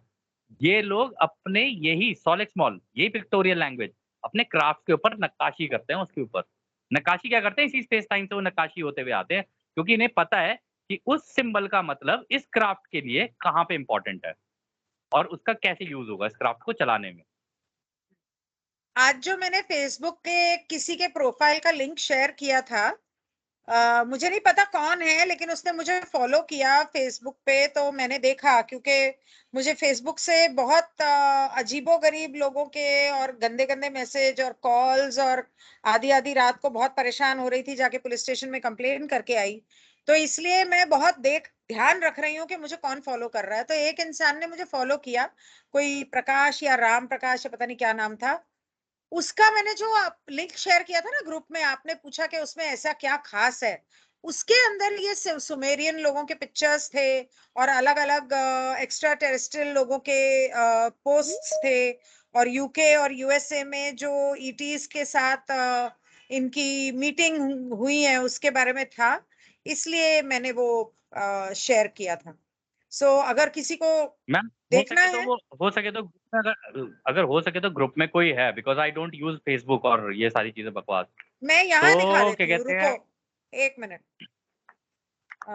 ये लोग अपने यही सोलेक्स मॉल, यही पिक्टोरियल लैंग्वेज, अपने क्राफ्ट के ऊपर नक्काशी करते हैं उसके ऊपर। नक्काशी क्या करते हैं, इसी स्पेस टाइम से वो नक्काशी होते हुए आते हैं, क्योंकि इन्हें पता है कि उस सिंबल का मतलब इस क्राफ्ट के लिए कहाँ पे इम्पोर्टेंट है और उसका कैसे यूज़ होगा इस क्राफ्ट को चलाने में। आज जो मैंने फेसबुक के किसी के प्रोफाइल का लिंक शेयर किया था, मुझे नहीं पता कौन है, लेकिन उसने मुझे फॉलो किया फेसबुक पे, तो मैंने देखा, क्योंकि मुझे फेसबुक से बहुत अजीबोगरीब लोगों के और गंदे गंदे मैसेज और कॉल्स, और आधी आधी रात को बहुत परेशान हो रही थी, जाके पुलिस स्टेशन में कंप्लेन करके आई। तो इसलिए मैं बहुत ध्यान रख रही हूँ कि मुझे कौन फॉलो कर रहा है। तो एक इंसान ने मुझे फॉलो किया, कोई प्रकाश या राम प्रकाश या पता नहीं क्या नाम था उसका। मैंने जो लिंक शेयर किया था ना ग्रुप में, आपने पूछा कि उसमें ऐसा क्या खास है, उसके अंदर ये सुमेरियन लोगों के पिक्चर्स थे और अलग अलग एक्स्ट्रा टेरेस्ट्रियल लोगों के पोस्ट्स थे, और यूके और यूएसए में जो ईटीज के साथ इनकी मीटिंग हुई है उसके बारे में था, इसलिए मैंने वो शेयर किया था। सो अगर किसी को मैम हो देखना सके तो है, वो हो सके तो ग्रुप में अगर अगर हो सके तो ग्रुप में कोई है, because I don't use Facebook और ये सारी चीज़ें बकवास। मैं यहाँ दिखा तो क्या देती हूँ, कहते रुको हैं, 1 मिनट। अ,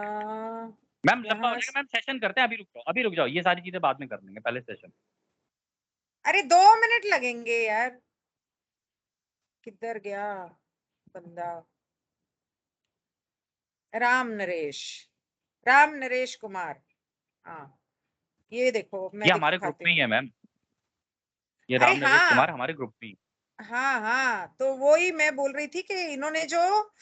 मैम लंबा हो यहाँ जाएगा मैम, सेशन करते हैं, अभी रुक जाओ, ये सारी चीज़ें बाद में कर लेंगे, पहले सेशन। अरे 2 मिनट लगेंगे यार, किधर गया बंदा? राम नरेश, राम नरेश कुमार। हाँ, ये देखो मैं ये हमारे ग्रुप दिखाती में ही हूँ। है मैम, ये अरे राम नरेश कुमार हाँ, हमारे ग्रुप में ही। हाँ हाँ, तो वो ही मैं बोल रही थी कि इन्होंने जो,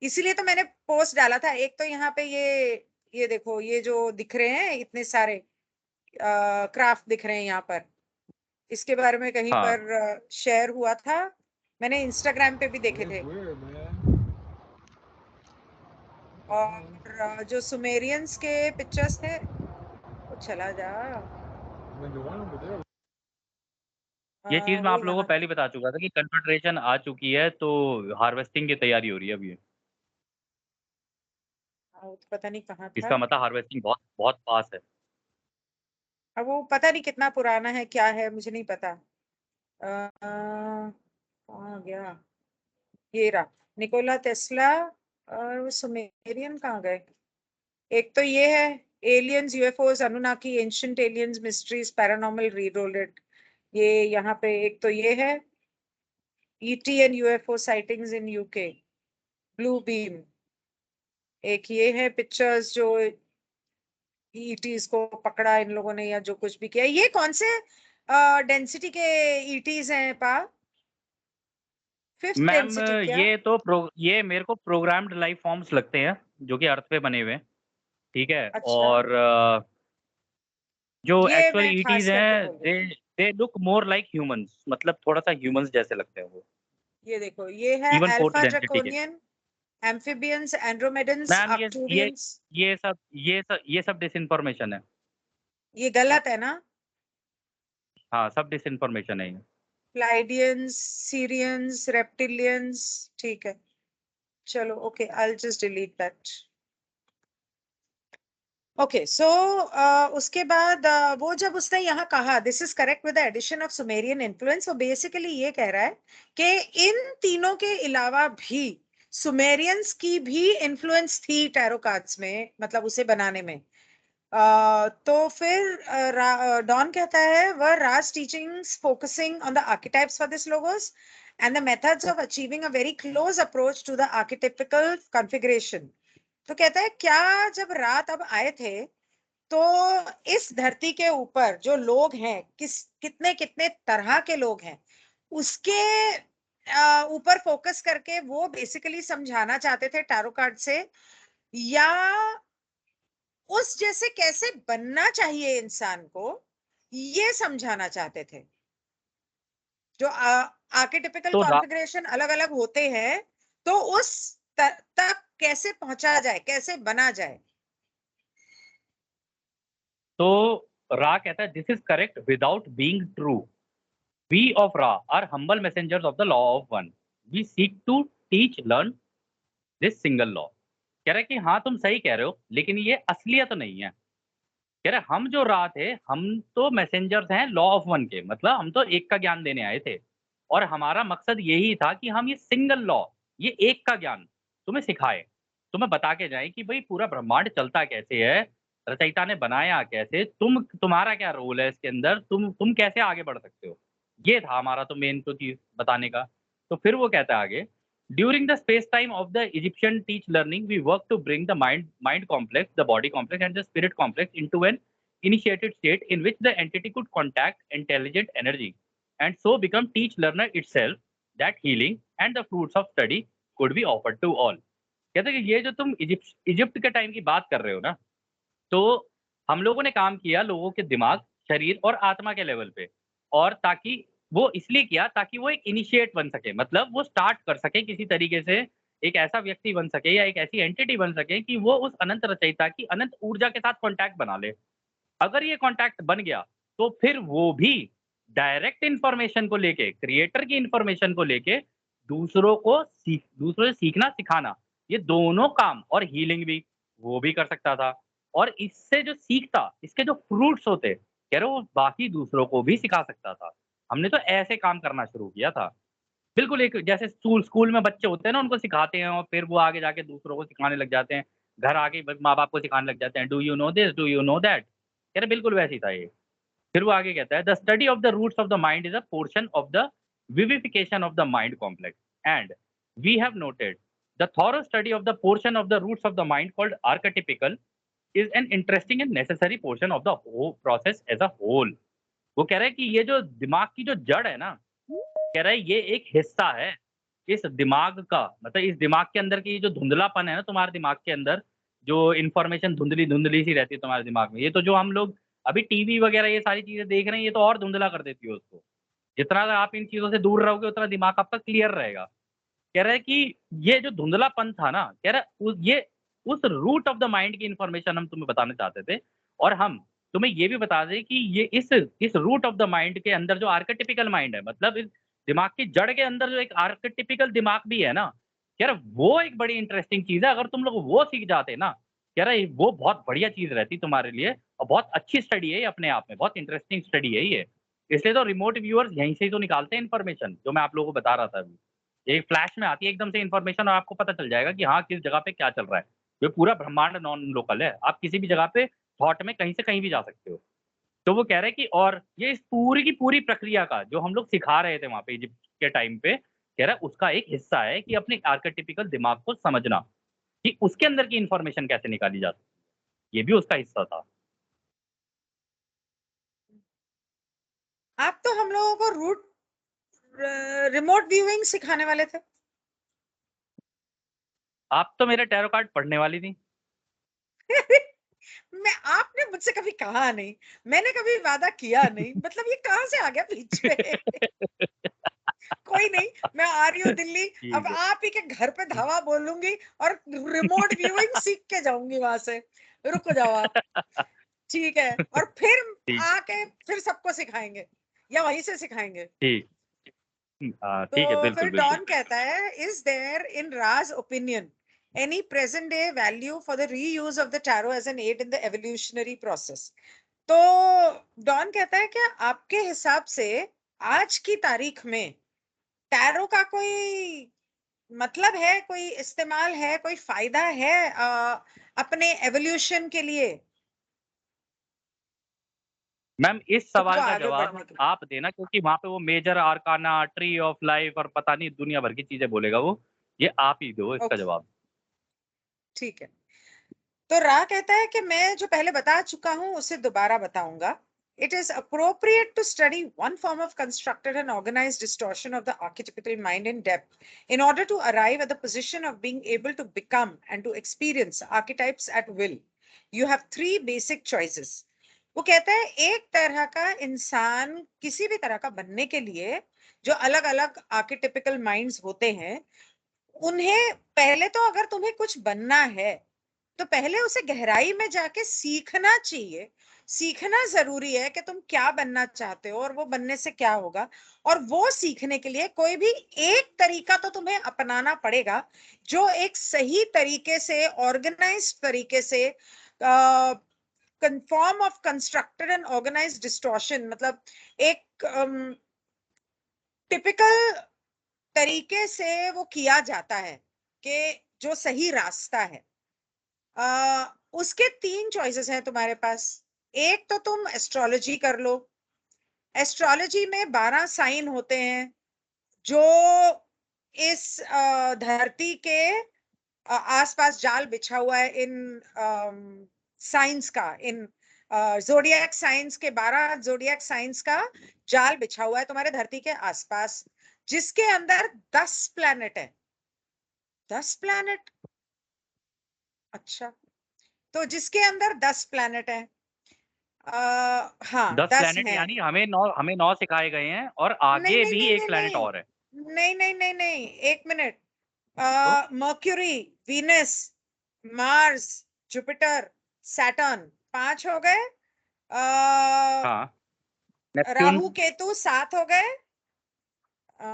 इसीलिए तो मैंने पोस्ट डाला था। एक तो यहाँ पे ये देखो, ये जो दिख रहे हैं इतने सारे क्राफ्ट दिख रहे हैं यहाँ पर, इसके बारे में कहीं हाँ, पर शेयर हुआ था, मैंने इंस्टाग्राम पे भी देखे थे। और जो सुमेरियंस के पिक्चर्स थे, वो चला जा, ये चीज़ मैं वो आप लोगों यहाँ को था। पहले ही बता चुका था कि कन्फेडरेशन आ चुकी है, तो हार्वेस्टिंग की तैयारी हो रही है अभी। वो तो पता नहीं कहाँ था। इसका मतलब हार्वेस्टिंग बहुत बहुत पास है। अब वो पता नहीं कितना पुराना है, क्या है, मुझे नहीं पता। कहाँ गया? ये रहा, निकोला टेस्ला। और वो सुमेरियन कहाँ गए? एक तो ये है, aliens, UFOs, Anunnaki, ancient aliens, mysteries, paranormal, rerolled. ये यहाँ पे एक तो ये है, ET and UFO sightings in UK, blue beam. एक ये है पिक्चर्स जो ईटीज को पकड़ा इन लोगों ने या जो कुछ भी किया। ये कौन से डेंसिटी के ईटीज हैं पा? 5th मैम डेंसिटी क्या? ये मेरे को प्रोग्राम्ड लाइफ फॉर्म्स लगते हैं, जो कि अर्थ पे बने हुए हैं, ठीक है? अच्छा, और जो ये एक्चुअल मैं ईटीज़ खास करके हैं, बोल रही दे थी। They look more like humans, मतलब थोड़ा-सा ह्यूमन्स जैसे लगते हैं वो, ये देखो, ये है इवन 4th अल्फा डेंसिटी के। Draconians, amphibians, Andromedans, ma'am Arcturians. ये सब डिसइन्फॉर्मेशन है। ये गलत है ना? हाँ, सब डिसइन्फॉर्मेशन है ये। Pleiadians, Sirians, reptilians. ठीक है, चलो, okay, I just delete that. Okay, so उसके बाद वो जब उसने यहाँ कहा this is correct with the addition of Sumerian influence, वो बेसिकली ये कह रहा है कि इन तीनों के अलावा भी सुमेरियंस की भी इन्फ्लुएंस थी टैरो कार्ड्स में, मतलब उसे बनाने में। तो फिर डॉन कहता है were Ra's teachings focusing on the archetypes for this Logos and the methods of achieving a very close approach to the archetypical configuration. तो कहता है क्या जब रात अब आए थे, तो इस धरती के ऊपर जो लोग हैं, कितने कितने तरह के लोग हैं, उसके ऊपर फोकस करके वो बेसिकली समझाना चाहते थे टैरो कार्ड से, या उस जैसे कैसे बनना चाहिए इंसान को, ये समझाना चाहते थे। जो आर्किटिपिकल तो रा कॉन्फ़िगरेशन अलग अलग होते हैं, तो उस तक कैसे पहुंचा जाए, कैसे बना जाए। तो रा कहता है this is correct without being true. We of Ra are humble messengers of the Law of One. We seek to teach learn this single law. कह रहा है कि हाँ, तुम सही कह रहे हो, लेकिन ये असलियत नहीं है। कह रहे हम जो रहा थे, हम तो मैसेंजर्स हैं लॉ ऑफ वन के, मतलब हम तो एक का ज्ञान देने आए थे, और हमारा मकसद यही था कि हम ये सिंगल लॉ, ये एक का ज्ञान तुम्हें सिखाएं, तुम्हें बता के जाएं कि भाई पूरा ब्रह्मांड चलता कैसे है, रचयिता ने बनाया कैसे, तुम्हारा क्या रोल है इसके अंदर, तुम कैसे आगे बढ़ सकते हो। ये था हमारा तो मेन तो चीज बताने का। तो फिर वो कहता है आगे, During the space time of the Egyptian teach learning, we work to bring the mind complex, the body complex, and the spirit complex into an initiated state in which the entity could contact intelligent energy and so become teach learner itself, that healing and the fruits of study could be offered to all. कहते हैं कि ये जो तुम Egypt के time की बात कर रहे हो ना, तो हम लोगों ने काम किया लोगों के दिमाग, शरीर और आत्मा के लेवल पे, और ताकि वो इसलिए किया ताकि वो एक इनिशिएट बन सके, मतलब वो स्टार्ट कर सके किसी तरीके से, एक ऐसा व्यक्ति बन सके या एक ऐसी एंटिटी बन सके कि वो उस अनंत रचयिता की अनंत ऊर्जा के साथ कॉन्टैक्ट बना ले। अगर ये कॉन्टैक्ट बन गया, तो फिर वो भी डायरेक्ट इन्फॉर्मेशन को लेके, क्रिएटर की इन्फॉर्मेशन को लेके दूसरों से सीखना, सिखाना, ये दोनों काम, और हीलिंग भी, वो भी कर सकता था। और इससे जो सीखता, इसके जो फ्रूट्स होते, कह रहे वो बाकी दूसरों को भी सिखा सकता था। हमने तो ऐसे काम करना शुरू किया था। बिल्कुल एक जैसे स्कूल में बच्चे होते हैं ना, उनको सिखाते हैं और फिर वो आगे जाके दूसरों को सिखाने लग जाते हैं। घर आके ब माँ-बाप को सिखाने लग जाते हैं, do you know this? Do you know that? कह रहे बिल्कुल वैसे ही था ये। फिर वो आगे कहता है, the study of the roots of the mind is a portion of the vivification of the mind complex and we have noted the thorough study of the portion of the roots of the mind called archetypical is an interesting and necessary portion of the process as a whole. वो कह रहे हैं कि ये जो दिमाग की जो जड़ है ना, कह रहा है ये एक हिस्सा है इस दिमाग का, मतलब इस दिमाग के अंदर की जो धुंधलापन है ना, तुम्हारे दिमाग के अंदर जो इन्फॉर्मेशन धुंधली-धुंधली सी रहती है तुम्हारे दिमाग में, ये तो जो हम लोग अभी टीवी वगैरह ये सारी चीज़ें देख रहे हैं, ये तो और धुंधला कर देती है उसको। जितना आप इन चीज़ों से दूर रहोगे, उतना दिमाग आपका क्लियर रहेगा। कह रहा है कि ये जो धुंधलापन था ना, कह रहा है ये उस रूट ऑफ द माइंड की इन्फॉर्मेशन हम तुम्हें बताना चाहते थे, और हम तुम्हें ये भी बता दें कि ये इस रूट ऑफ द माइंड के अंदर जो आर्केटिपिकल माइंड है, मतलब इस दिमाग की जड़ के अंदर जो एक आर्केटिपिकल दिमाग भी है ना, कह रहा है वो एक बड़ी इंटरेस्टिंग चीज़ है। अगर तुम लोग वो सीख जाते ना, कह रहा है वो बहुत बढ़िया चीज़ रहती तुम्हारे लिए, और बहुत अच्छी स्टडी है ये अपने आप में, बहुत इंटरेस्टिंग स्टडी है ये। इसलिए तो रिमोट व्यूअर्स यहीं से ही तो निकालते हैं इन्फॉर्मेशन, जो मैं आप लोगों को बता रहा था अभी। एक फ्लैश में आती है एकदम से इन्फॉर्मेशन, और आपको पता चल जाएगा कि हाँ, किस जगह पे क्या चल रहा है। ये पूरा ब्रह्मांड नॉन लोकल है, आप किसी भी जगह पे थॉट में कहीं से कहीं भी जा सकते हो। तो वो कह रहे हैं कि और ये इस पूरी की पूरी प्रक्रिया का जो हम लोग सिखा रहे थे वहाँ पे इजिप्ट के टाइम पे, कह रहा है उसका एक हिस्सा है कि अपने आर्केटिपिकल दिमाग को समझना, कि उसके अंदर की इन्फॉर्मेशन कैसे निकाली जा सकती है। ये भी उसका हिस्सा था। आप तो हम लोगों को रूट रिमोट व्यूइंग सिखाने वाले थे। आप तो मेरे टैरो कार्ड पढ़ने वाली थी। आपने मुझसे कभी कहा नहीं, मैंने कभी वादा किया नहीं, मतलब ये कहाँ से आ गया बीच में? कोई नहीं, मैं आ रही हूँ दिल्ली, अब ठीक है। आप ही के घर पे धावा बोलूंगी और रिमोट व्यूइंग सीख के जाऊंगी वहां से। रुक जाओ आप। ठीक है, और फिर ठीक आके फिर सबको सिखाएंगे या वहीं से सिखाएंगे। ठीक ठीक है, तो फिर बिल्कुल बिल्कुल। डॉन कहता है, is there in Ra's opinion any present day value for the reuse of the tarot as an aid in the evolutionary process? तो डॉन कहता है कि आपके हिसाब से आज की तारीख में टैरो का कोई मतलब है, कोई इस्तेमाल है, कोई फायदा है अपने एवोल्यूशन के लिए, मैम इस तुमको सवाल का आगे जवाब बढ़ने के आप देना, क्योंकि वहाँ पे वो major arcana, tree of life और पता नहीं दुनिया भर की चीज़ें बोलेगा वो। ये आप ही दो लिए? इसका ओके, जवाब। ठीक है। तो रा कहता है कि मैं जो पहले बता चुका हूं उसे दोबारा बताऊंगा। It is appropriate to study one form of constructed and organized distortion of the archetypical mind in depth in order to arrive at the position of being able to become and to experience archetypes at will. You have three basic choices. वो कहता है एक तरह का इंसान किसी भी तरह का बनने के लिए जो अलग अलग आर्केटिपिकल माइंड्स होते हैं, उन्हें पहले तो अगर तुम्हें कुछ बनना है तो पहले उसे गहराई में जाके सीखना चाहिए। सीखना जरूरी है कि तुम क्या बनना चाहते हो और वो बनने से क्या होगा। और वो सीखने के लिए कोई भी एक तरीका तो तुम्हें अपनाना पड़ेगा, जो एक सही तरीके से, ऑर्गेनाइज्ड तरीके से, form of constructed and organised distortion, मतलब एक टिपिकल तरीके से वो किया जाता है कि जो सही रास्ता है। उसके तीन चॉइसेस हैं तुम्हारे पास। एक तो तुम एस्ट्रोलॉजी कर लो। एस्ट्रोलॉजी में 12 साइन होते हैं जो इस धरती के आसपास जाल बिछा हुआ है इन साइंस का, इन जोडियक साइंस के 12 जोडियक साइंस का जाल बिछा हुआ है तुम्हारे धरती के आसपास, जिसके अंदर 10 प्लैनेट है। 10 प्लैनेट? अच्छा, तो जिसके अंदर 10 प्लैनेट है, हाँ 10 10 प्लैनेट, हैं। यानी हमें 9 सिखाए गए हैं और नहीं आगे नहीं भी नहीं एक नहीं प्लैनेट नहीं और है। नहीं नहीं नहीं नहीं, एक मिनट। तो mercury, Venus, Mars, Jupiter, Saturn 5 हो गए। हाँ, नेपच्यून राहु केतु 7 हो गए।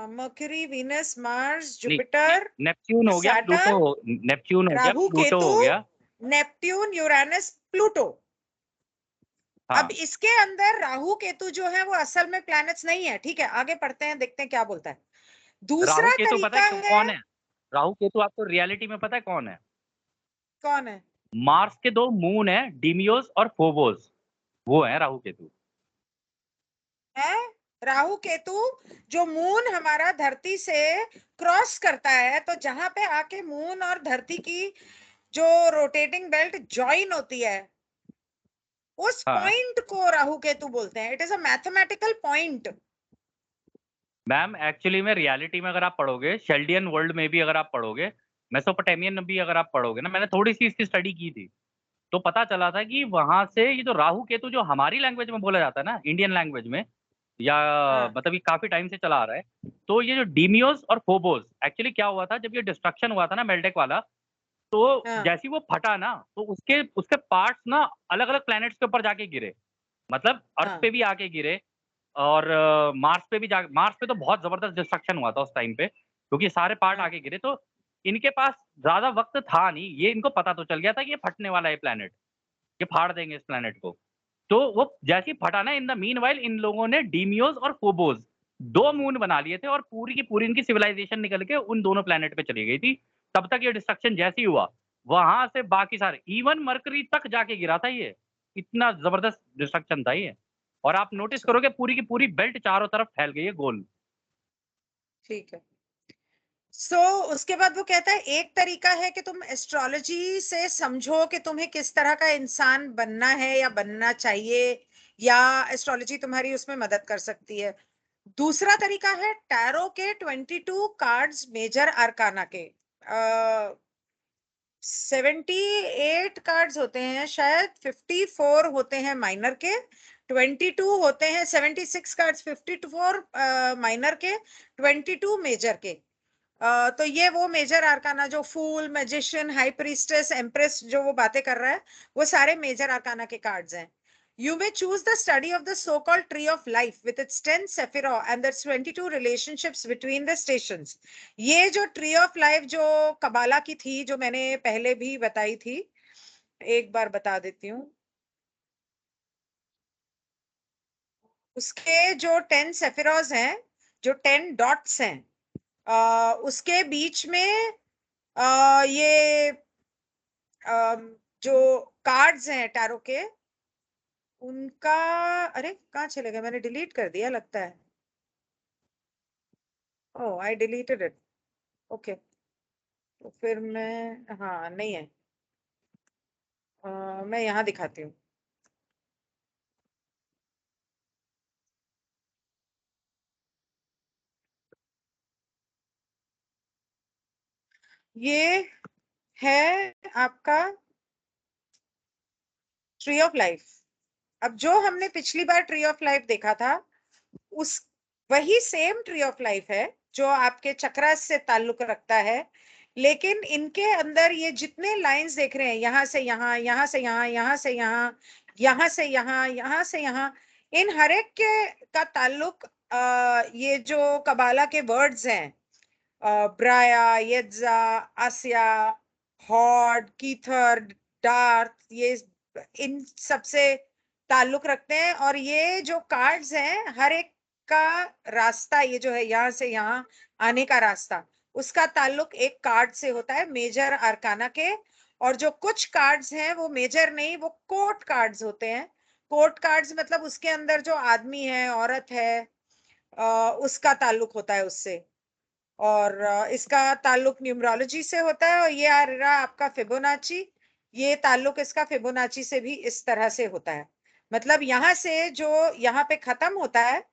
मर्क्यूरी, वीनस, मार्स, नहीं, जुपिटर, नेपच्यून हो गया, प्लूटो सैटर्न, नेपच्यून हो गया, राहु प्लूटो केतु, हो गया। Neptune, Uranus, Pluto. अब हाँ, इसके अंदर राहु केतु जो है वो असल में प्लैनेट्स नहीं है। ठीक है, आगे पढ़ते हैं, देखते हैं क्या बोलता है। राहु दूसरा केतु पता है तरीका है, कौन है? राहु केतु आपको रियलिटी में पता है कौन है? कौन है? मार्स के 2 मून है, डिमियोस और फोबोस, वो है राहु केतु। है राहु केतु, जो मून हमारा धरती से क्रॉस करता है, तो जहां पे आके मून और धरती की जो रोटेटिंग बेल्ट ज्वाइन होती है, उस हाँ पॉइंट को राहु केतु बोलते हैं। It is a mathematical point. Ma'am, actually में रियलिटी में अगर आप पढ़ोगे, शेल्डियन वर्ल्ड में भी अगर आप पढ़ोगे, मेसोपोटामियन में भी अगर आप पढ़ोगे ना, मैंने थोड़ी सी इसकी स्टडी की थी, तो पता चला था कि वहां से ये जो राहु केतु जो हमारी लैंग्वेज में बोला जाता है ना, इंडियन लैंग्वेज में, या हाँ मतलब ये काफी टाइम से चला आ रहा है। तो ये जो डीमियोस और फोबोस, एक्चुअली क्या हुआ था जब ये डिस्ट्रक्शन हुआ था ना मेल्टेक वाला, तो हाँ जैसे ही वो फटा ना, तो उसके उसके पार्ट्स ना अलग अलग प्लैनेट्स के ऊपर जाके गिरे, मतलब अर्थ हाँ पे भी आके गिरे, और मार्स पे भी जा, मार्स पे तो बहुत जबरदस्त डिस्ट्रक्शन हुआ था उस टाइम पे, क्योंकि सारे पार्ट हाँ आके गिरे। तो इनके पास ज्यादा वक्त था नहीं, ये इनको पता तो चल गया था कि ये फटने वाला है प्लैनेट, ये फाड़ देंगे इस प्लैनेट को। तो वो जैसे ही फटा ना, इन द मीनवाइल इन लोगों ने डीमियोस और फोबोस 2 मून बना लिए थे, और पूरी की पूरी इनकी सिविलाइजेशन निकल के उन दोनों प्लैनेट पे चली गई थी। तब तक ये डिस्ट्रक्शन जैसे ही हुआ, वहां से बाकी सारे इवन मरकरी तक जाके गिरा था ये, इतना जबरदस्त डिस्ट्रक्शन था ये। और आप नोटिस अच्छा, करोगे पूरी की पूरी बेल्ट चारों तरफ फैल गई है गोल। ठीक है। सो उसके बाद वो कहता है एक तरीका है कि तुम एस्ट्रोलॉजी से समझो कि तुम्हें किस तरह का इंसान बनना है या बनना चाहिए, या एस्ट्रोलॉजी तुम्हारी उसमें मदद कर सकती है। दूसरा तरीका है टैरो के 22 कार्ड्स मेजर आर्काना के। 78 कार्ड्स होते हैं शायद, 54 होते हैं माइनर के, 22 होते हैं, 76 कार्ड्स, 54 माइनर के, 22 मेजर के। तो ये वो मेजर आर्काना, जो फूल, मैजिशियन, हाई प्रीस्टेस, एम्प्रेस, जो वो बातें कर रहा है, वो सारे मेजर आर्काना के कार्ड्स हैं। You may choose the study of the so-called tree of life with its 10 sephirah and the 22 relationships between the stations. ये जो ट्री ऑफ लाइफ जो कबाला की थी, जो मैंने पहले भी बताई थी, एक बार बता देती हूँ। उसके जो 10 सेफिरोज हैं, जो 10 डॉट्स हैं, उसके बीच में ये जो कार्ड्स हैं टैरो के, उनका, अरे कहाँ चले गए, मैंने डिलीट कर दिया लगता है। ओह, आई डिलीटेड इट। ओके, तो फिर मैं, हाँ नहीं है। मैं यहाँ दिखाती हूँ। ये है आपका ट्री ऑफ लाइफ। अब जो हमने पिछली बार ट्री ऑफ लाइफ देखा था, उस वही सेम ट्री ऑफ लाइफ है जो आपके चक्रास से ताल्लुक रखता है, लेकिन इनके अंदर ये जितने लाइंस देख रहे हैं, यहां से यहां, यहां से यहां, यहां से यहां, यहां से यहां, यहां से यहां, इन हर एक के का ताल्लुक ये जो कबाला के वर्ड्स हैं, ब्राया, येजा, आसिया, हॉड, कीथर, डार्थ, ये इन सबसे ताल्लुक रखते हैं। और ये जो कार्ड्स हैं, हर एक का रास्ता, ये जो है यहाँ से यहाँ आने का रास्ता, उसका ताल्लुक एक कार्ड से होता है, मेजर आर्काना के। और जो कुछ कार्ड्स हैं वो मेजर नहीं, वो कोर्ट कार्ड्स होते हैं। कोर्ट कार्ड्स मतलब उसके अंदर जो आदमी है, औरत है, उसका ताल्लुक होता है उससे। और इसका ताल्लुक न्यूमरोलॉजी से होता है, और ये आ रहा आपका फिबोनाची, ये ताल्लुक इसका फिबोनाची से भी इस तरह से होता है। मतलब यहाँ से जो यहाँ पे खत्म होता है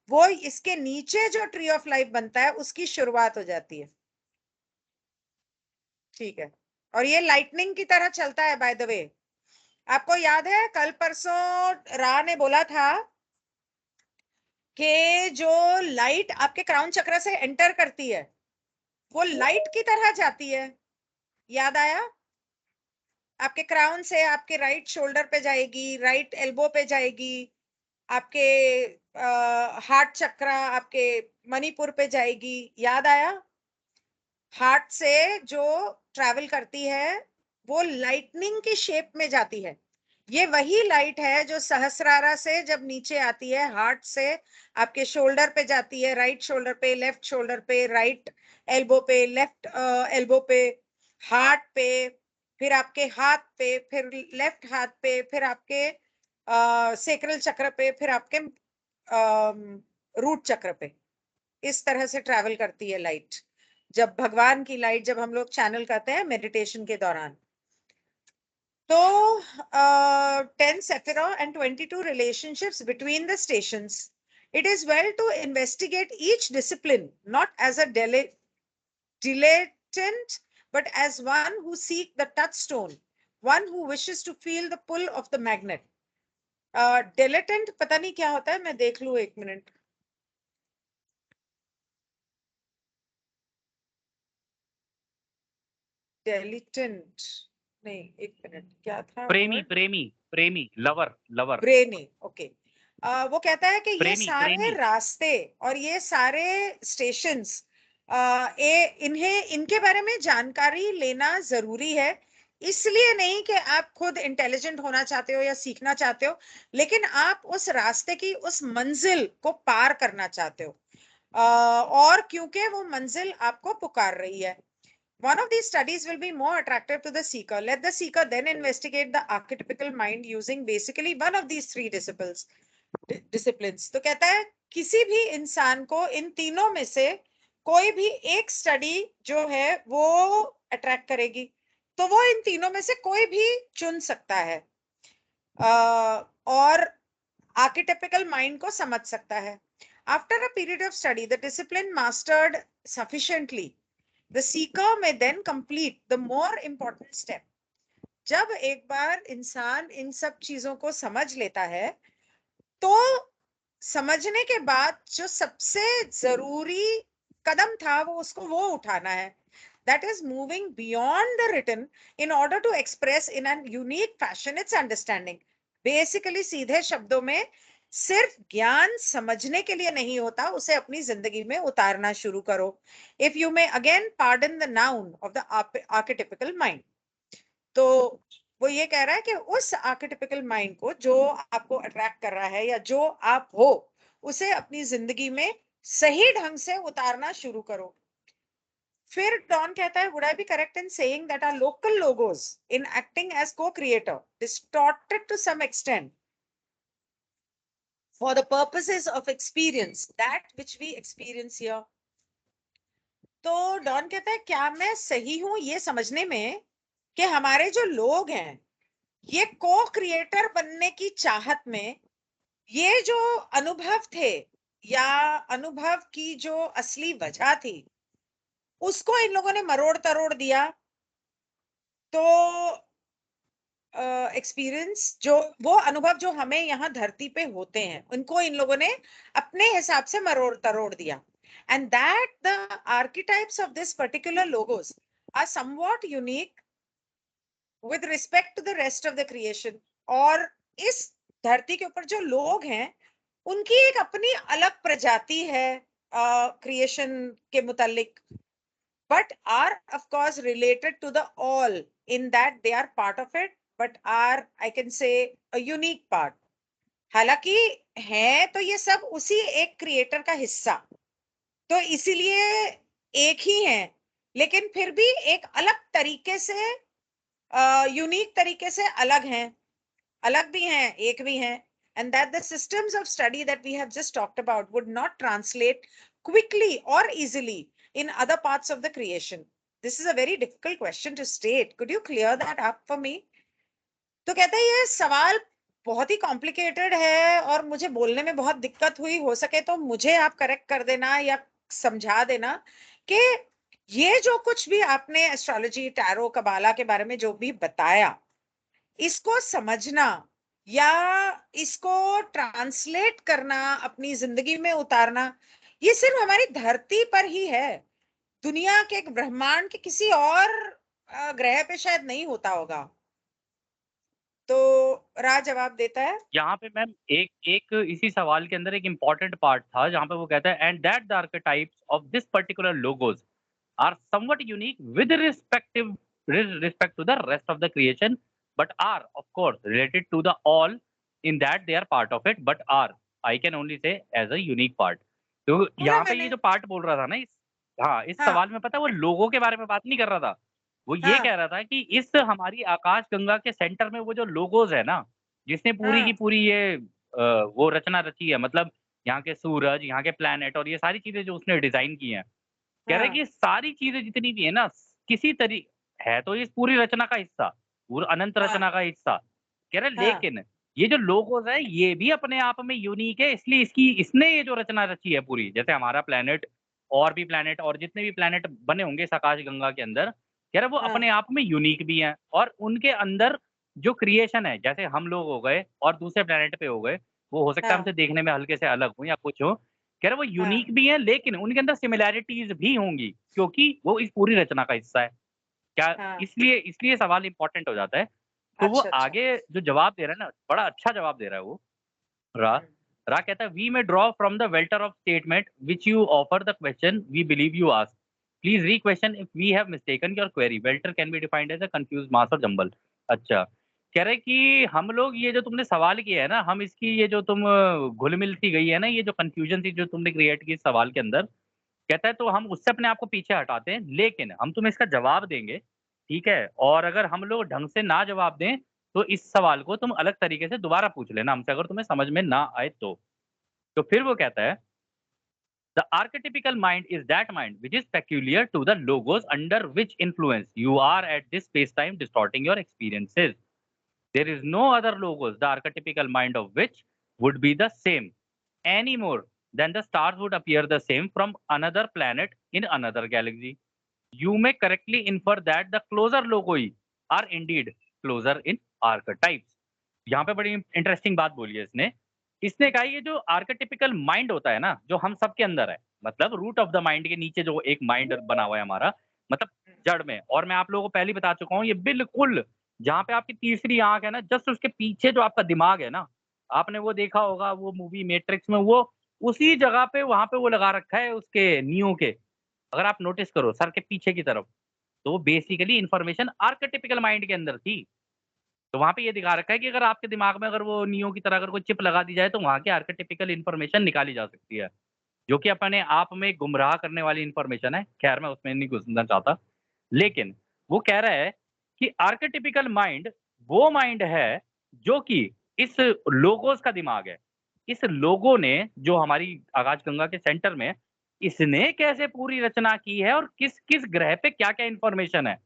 वो इसके नीचे जो ट्री ऑफ लाइफ बनता है उसकी शुरुआत हो जाती है। ठीक है, और ये लाइटनिंग की तरह चलता है। बाय द वे, आपको याद है कल परसों रा ने बोला था कि जो लाइट आपके क्राउन चक्र से एंटर करती है वो लाइट की तरह जाती है। याद आया? आपके क्राउन से आपके राइट शोल्डर पे जाएगी, राइट एल्बो पे जाएगी, आपके हार्ट चक्र आपके मणिपुर पे जाएगी। याद आया? हार्ट से जो ट्रैवल करती है वो लाइटनिंग की शेप में जाती है। ये वही लाइट है जो सहस्रारा से जब नीचे आती है, हार्ट से आपके शोल्डर पे जाती है, राइट शोल्डर पे, लेफ्ट शोल्डर पे, राइट एल्बो पे, लेफ्ट एल्बो पे, हार्ट पे, फिर आपके हाथ पे, फिर लेफ्ट हाथ पे, फिर आपके सेक्रल चक्र पे, फिर आपके रूट चक्र पे। इस तरह से ट्रैवल करती है लाइट। जब भगवान की लाइट जब हम लोग चैनल करते हैं मेडिटेशन के दौरान, तो 10 सेफिरा and 22 relationships between the stations, it is well to investigate each discipline not as a dilettante but as one who seek the touchstone, one who wishes to feel the pull of the magnet. dilettante पता नहीं क्या होता है, मैं देख लूं एक minute. dilettante नहीं, एक मिनट, क्या था प्रेमी word? प्रेमी प्रेमी, लवर लवर। Brainy, okay. वो कहता है कि ये प्रेमी सारे प्रेमी। रास्ते और ये सारे स्टेशंस, इन्हें इनके बारे में जानकारी लेना जरूरी है। इसलिए नहीं कि आप खुद इंटेलिजेंट होना चाहते हो या सीखना चाहते हो, लेकिन आप उस रास्ते की उस मंजिल को पार करना चाहते हो, और क्योंकि वो मंजिल आपको पुकार रही है। One of these studies will be more attractive to the seeker. Let the seeker then investigate the archetypical mind using basically one of these three disciplines. तो कहता है किसी भी इंसान को इन तीनों में से कोई भी एक स्टडी जो है वो अट्रैक्ट करेगी, तो वो इन तीनों में से कोई भी चुन सकता है और आर्किटाइपिकल माइंड को समझ सकता है। After a period of study, the discipline mastered sufficiently, the seeker may then complete the more important step. जब एक बार इंसान इन सब चीजों को समझ लेता है, तो समझने के बाद जो सबसे जरूरी कदम था वो उसको वो उठाना है। That is moving beyond the written in order to express in a unique fashion its understanding. Basically सीधे शब्दों में सिर्फ ज्ञान समझने के लिए नहीं होता, उसे अपनी जिंदगी में उतारना शुरू करो। If you may again pardon the noun of the archetypical mind. तो वो ये कह रहा है कि उस आर्किटाइपिकल माइंड को जो आपको अट्रैक्ट कर रहा है या जो आप हो, उसे अपनी जिंदगी में सही ढंग से उतारना शुरू करो। फिर डॉन कहता है, would I be correct in saying that our local logos in acting as co-creator distorted to some extent for the purposes of experience that which we experience here? तो डॉन कहता है क्या मैं सही हूं ये समझने में कि हमारे जो लोग हैं ये को क्रिएटर बनने की चाहत में ये जो अनुभव थे या अनुभव की जो असली वजह थी उसको इन लोगों ने मरोड़ तरोड़ दिया। तो एक्सपीरियंस जो वो अनुभव जो हमें यहाँ धरती पे होते हैं उनको इन लोगों ने अपने हिसाब से मरोड़ तरोड़ दिया। And that the archetypes of this particular logos are somewhat unique with respect to the rest of the creation। और इस धरती के ऊपर जो लोग हैं उनकी एक अपनी अलग प्रजाति है क्रिएशन के मुतालिक, but are of course related to the all in that they are part of it, but are I can say a unique part। हालांकि है तो ये सब उसी एक क्रिएटर का हिस्सा, तो इसीलिए एक ही है, लेकिन फिर भी एक अलग तरीके से यूनिक तरीके से अलग हैं, अलग भी हैं, एक भी हैं। And that the systems of study that we have just talked about would not translate quickly or easily in other parts of the creation? This is a very difficult question to state. Could you clear that up for me? तो कहता है ये सवाल बहुत ही complicated है और मुझे बोलने में बहुत दिक्कत हुई, हो सके तो मुझे आप करेक्ट कर देना या समझा देना कि ये जो कुछ भी आपने एस्ट्रोलॉजी, टैरो, कबाला के बारे में जो भी बताया, इसको समझना या इसको ट्रांसलेट करना, अपनी जिंदगी में उतारना, ये सिर्फ हमारी धरती पर ही है। दुनिया के ब्रह्मांड के किसी और ग्रह पे शायद नहीं होता होगा। तो राज जवाब देता है। यहाँ पे मैम एक इसी सवाल के अंदर एक इम्पोर्टेंट पार्ट था जहाँ पे वो कहता है and that the archetypes of this particular logos are somewhat unique with respect to the rest of the creation but are of course related to the all in that they are part of it but are I can only say as a unique part. तो बोला यहाँ पे मैंने। ये जो part बोल रहा था ना इस हाँ। सवाल में पता है वो लोगों के बारे में बात नहीं कर रहा था, वो ये हाँ। कह रहा था कि इस हमारी आकाश गंगा के सेंटर में वो जो लोगोज है ना, जिसने पूरी की हाँ। पूरी ये वो रचना रची है, मतलब यहाँ के सूरज, यहाँ के प्लैनेट और ये सारी चीजें जो उसने डिजाइन की हैं, कह रहा है कि हाँ। ये सारी चीजें जितनी भी है ना, किसी तरी है तो इस पूरी रचना का हिस्सा, पूरा अनंत हाँ। रचना का हिस्सा। कह रहा है हाँ। लेकिन ये जो लोगोस है ये भी अपने आप में यूनिक है, इसलिए इसने ये जो रचना रची है पूरी, जैसे हमारा प्लैनेट और भी प्लैनेट और जितने भी प्लैनेट बने होंगे इस आकाश गंगा के अंदर, कह रहा है वो हाँ। अपने आप में यूनिक भी हैं और उनके अंदर जो क्रिएशन है, जैसे हम लोग हो गए और दूसरे प्लैनेट पे हो गए, वो हो सकता है हाँ। हमसे देखने में हल्के से अलग हो या कुछ हो, कह रहे वो हाँ। यूनिक भी हैं लेकिन उनके अंदर सिमिलैरिटीज भी होंगी क्योंकि वो इस पूरी रचना का हिस्सा है। क्या हाँ। इसलिए इसलिए सवाल इंपॉर्टेंट हो जाता है। तो वो अच्छा, अच्छा। आगे जो जवाब दे रहा है ना, बड़ा अच्छा जवाब दे रहा है वो। रा हम्म। रा कहता है we may draw from the welter of statement which you offer the question we believe you ask please requestion if we have mistaken your query welter can be defined as a confuse mass or jumble. अच्छा, कह रहे कि हम लोग ये जो तुमने सवाल किया है ना, हम इसकी ये जो तुम घुल मिल सी गई है ना, ये जो कंफ्यूजन थी जो तुमने क्रिएट की इस सवाल के अंदर, कहता है तो हम उससे अपने आप को पीछे हटाते हैं लेकिन हम तुम्हें इसका जवाब देंगे, ठीक है? और अगर हम लोग ढंग से ना जवाब दें तो इस सवाल को तुम अलग तरीके से दोबारा पूछ लेना हमसे अगर तुम्हें समझ में ना आए तो। तो फिर वो कहता है the archetypical mind is that mind which is peculiar to the logos under which influence you are at this space time distorting your experiences. There is no other logos, the archetypical mind of which would be the same any more than the stars would appear the same from another planet in another galaxy. You may correctly infer that the closer logoi are indeed closer in archetypes. यहाँ पे बड़ी interesting बात बोली है इसने। इसने कहा ये जो आर्केटिपिकल माइंड होता है ना, जो हम सबके अंदर है, मतलब रूट ऑफ द माइंड के नीचे जो एक माइंड बना हुआ है हमारा, मतलब जड़ में, और मैं आप लोगों को पहले ही बता चुका हूँ, ये बिल्कुल जहाँ पे आपकी तीसरी आँख है ना, जस्ट उसके पीछे जो आपका दिमाग है ना, आपने वो देखा होगा वो मूवी मैट्रिक्स में, वो उसी जगह पे वहाँ पे वो लगा रखा है उसके नियो के, अगर आप नोटिस करो सर के पीछे की तरफ, तो वो बेसिकली इन्फॉर्मेशन आर्केटिपिकल माइंड के अंदर थी। तो वहाँ पे ये दिखा रखा है कि अगर आपके दिमाग में अगर वो नियो की तरह अगर कोई चिप लगा दी जाए तो वहाँ की आर्केटिपिकल इन्फॉर्मेशन निकाली जा सकती है, जो कि अपने आप में गुमराह करने वाली इन्फॉर्मेशन है। खैर मैं उसमें नहीं घुसना चाहता। लेकिन वो कह रहा है कि आर्केटिपिकल माइंड वो माइंड है जो कि इस लोगोस का दिमाग है। इस लोगो ने जो हमारी आकाशगंगा के सेंटर में, इसने कैसे पूरी रचना की है और किस-किस ग्रह पे क्या-क्या इन्फॉर्मेशन है।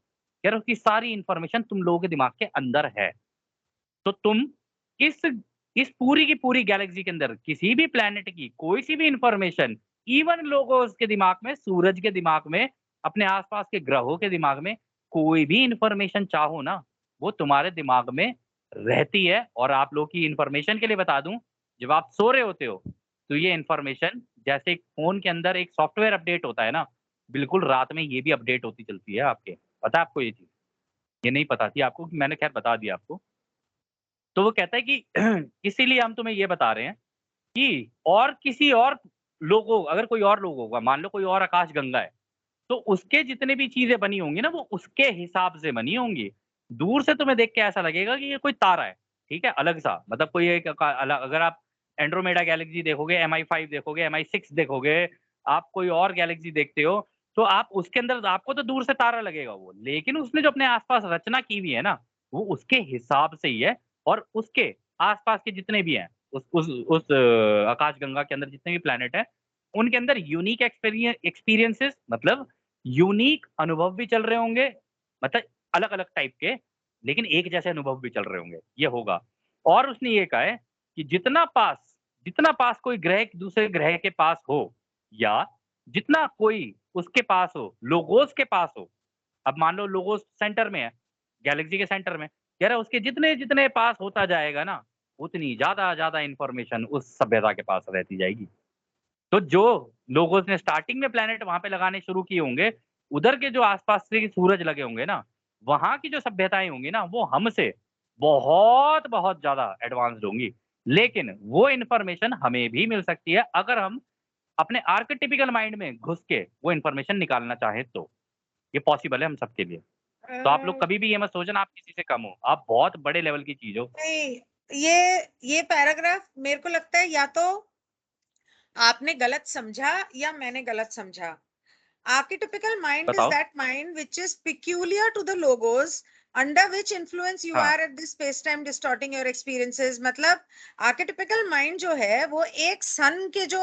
कह रहा हूँ कि सारी इन्फॉर्मेशन तुम लोगों के दिमाग के अंदर है। तो तुम इस इस पूरी की पूरी गैलेक्सी के अंदर किसी भी प्लैनेट की कोई सी भी इंफॉर्मेशन, इवन लोगोस के दिमाग में, सूरज के दिमाग में, अपने आसपास के ग्रहों के दिमाग में, कोई भी इंफॉर्मेशन चाहो ना, वो तुम्हारे दिमाग में रहती है। और आप लोग की इंफॉर्मेशन के लिए बता दूं, जब आप सो रहे होते हो तो ये इंफॉर्मेशन जैसे एक फोन के अंदर एक सॉफ्टवेयर अपडेट होता है ना, बिल्कुल रात में ये भी अपडेट होती चलती है आपके। पता है आपको ये चीज? ये नहीं पता थी आपको, मैंने खैर बता दिया आपको। तो वो कहता है कि इसीलिए हम तुम्हें ये बता रहे हैं कि और किसी और लोगों, अगर कोई और लोग होगा, मान लो कोई और आकाश गंगा है, तो उसके जितने भी चीजें बनी होंगी ना, वो उसके हिसाब से बनी होंगी। दूर से तुम्हें देख के ऐसा लगेगा कि ये कोई तारा है, ठीक है, अलग सा, मतलब कोई एक अगर आप एंड्रोमेडा गैलेक्सी देखोगे, MI5 देखोगे, MI6 देखोगे, आप कोई और गैलेक्सी देखते हो, तो आप उसके अंदर आपको तो दूर से तारा लगेगा वो, लेकिन उसने जो अपने आसपास रचना की हुई है ना, वो उसके हिसाब से ही है। और उसके आस-पास के जितने भी हैं, उस आकाशगंगा के अंदर जितने भी प्लैनेट हैं, उनके अंदर यूनिक एक्सपीरियंसेस मतलब यूनिक अनुभव भी चल रहे होंगे, मतलब अलग-अलग टाइप के, लेकिन एक जैसे अनुभव भी चल रहे होंगे, ये होगा। और उसने ये कहा है कि जितना पास कोई ग्रह दूसरे ग्रह के पास हो या जितना कोई उसके पास हो, लोगोस के पास हो, अब मान लो लोगोस सेंटर में है, गैलेक्सी के सेंटर में, कह रहा है उसके जितने-जितने पास होता जाएगा ना, उतनी ज़्यादा इन्फॉर्मेशन उस सभ्यता के पास रहती जाएगी। तो जो लोगों ने स्टार्टिंग में प्लैनेट वहाँ पे लगाने शुरू किए होंगे, उधर के जो आस-पास से सूरज लगे होंगे ना, वहाँ की जो सभ्यताएँ होंगी ना, वो हमसे बहुत ज़्यादा एडवांस्ड होंगी। लेकिन वो इन्फॉर्मेशन हमें भी मिल सकती है अगर हम अपने आर्केटिपिकल माइंड में घुस के वो इन्फॉर्मेशन निकालना चाहें तो। ये पॉसिबल है हम सबके लिए। तो आप लोग अ, कभी भी ये मत सोचना आप किसी से कम हो, आप बहुत बड़े लेवल की चीज़ हो। नहीं, ये पैराग्राफ मेरे को लगता है या तो आपने गलत समझा या मैंने गलत समझा। Archetypical mind is बताओ? that mind which is peculiar to the logos under which influence you हाँ, are at this space-time distorting your experiences। मतलब archetypical mind जो है वो एक सन के जो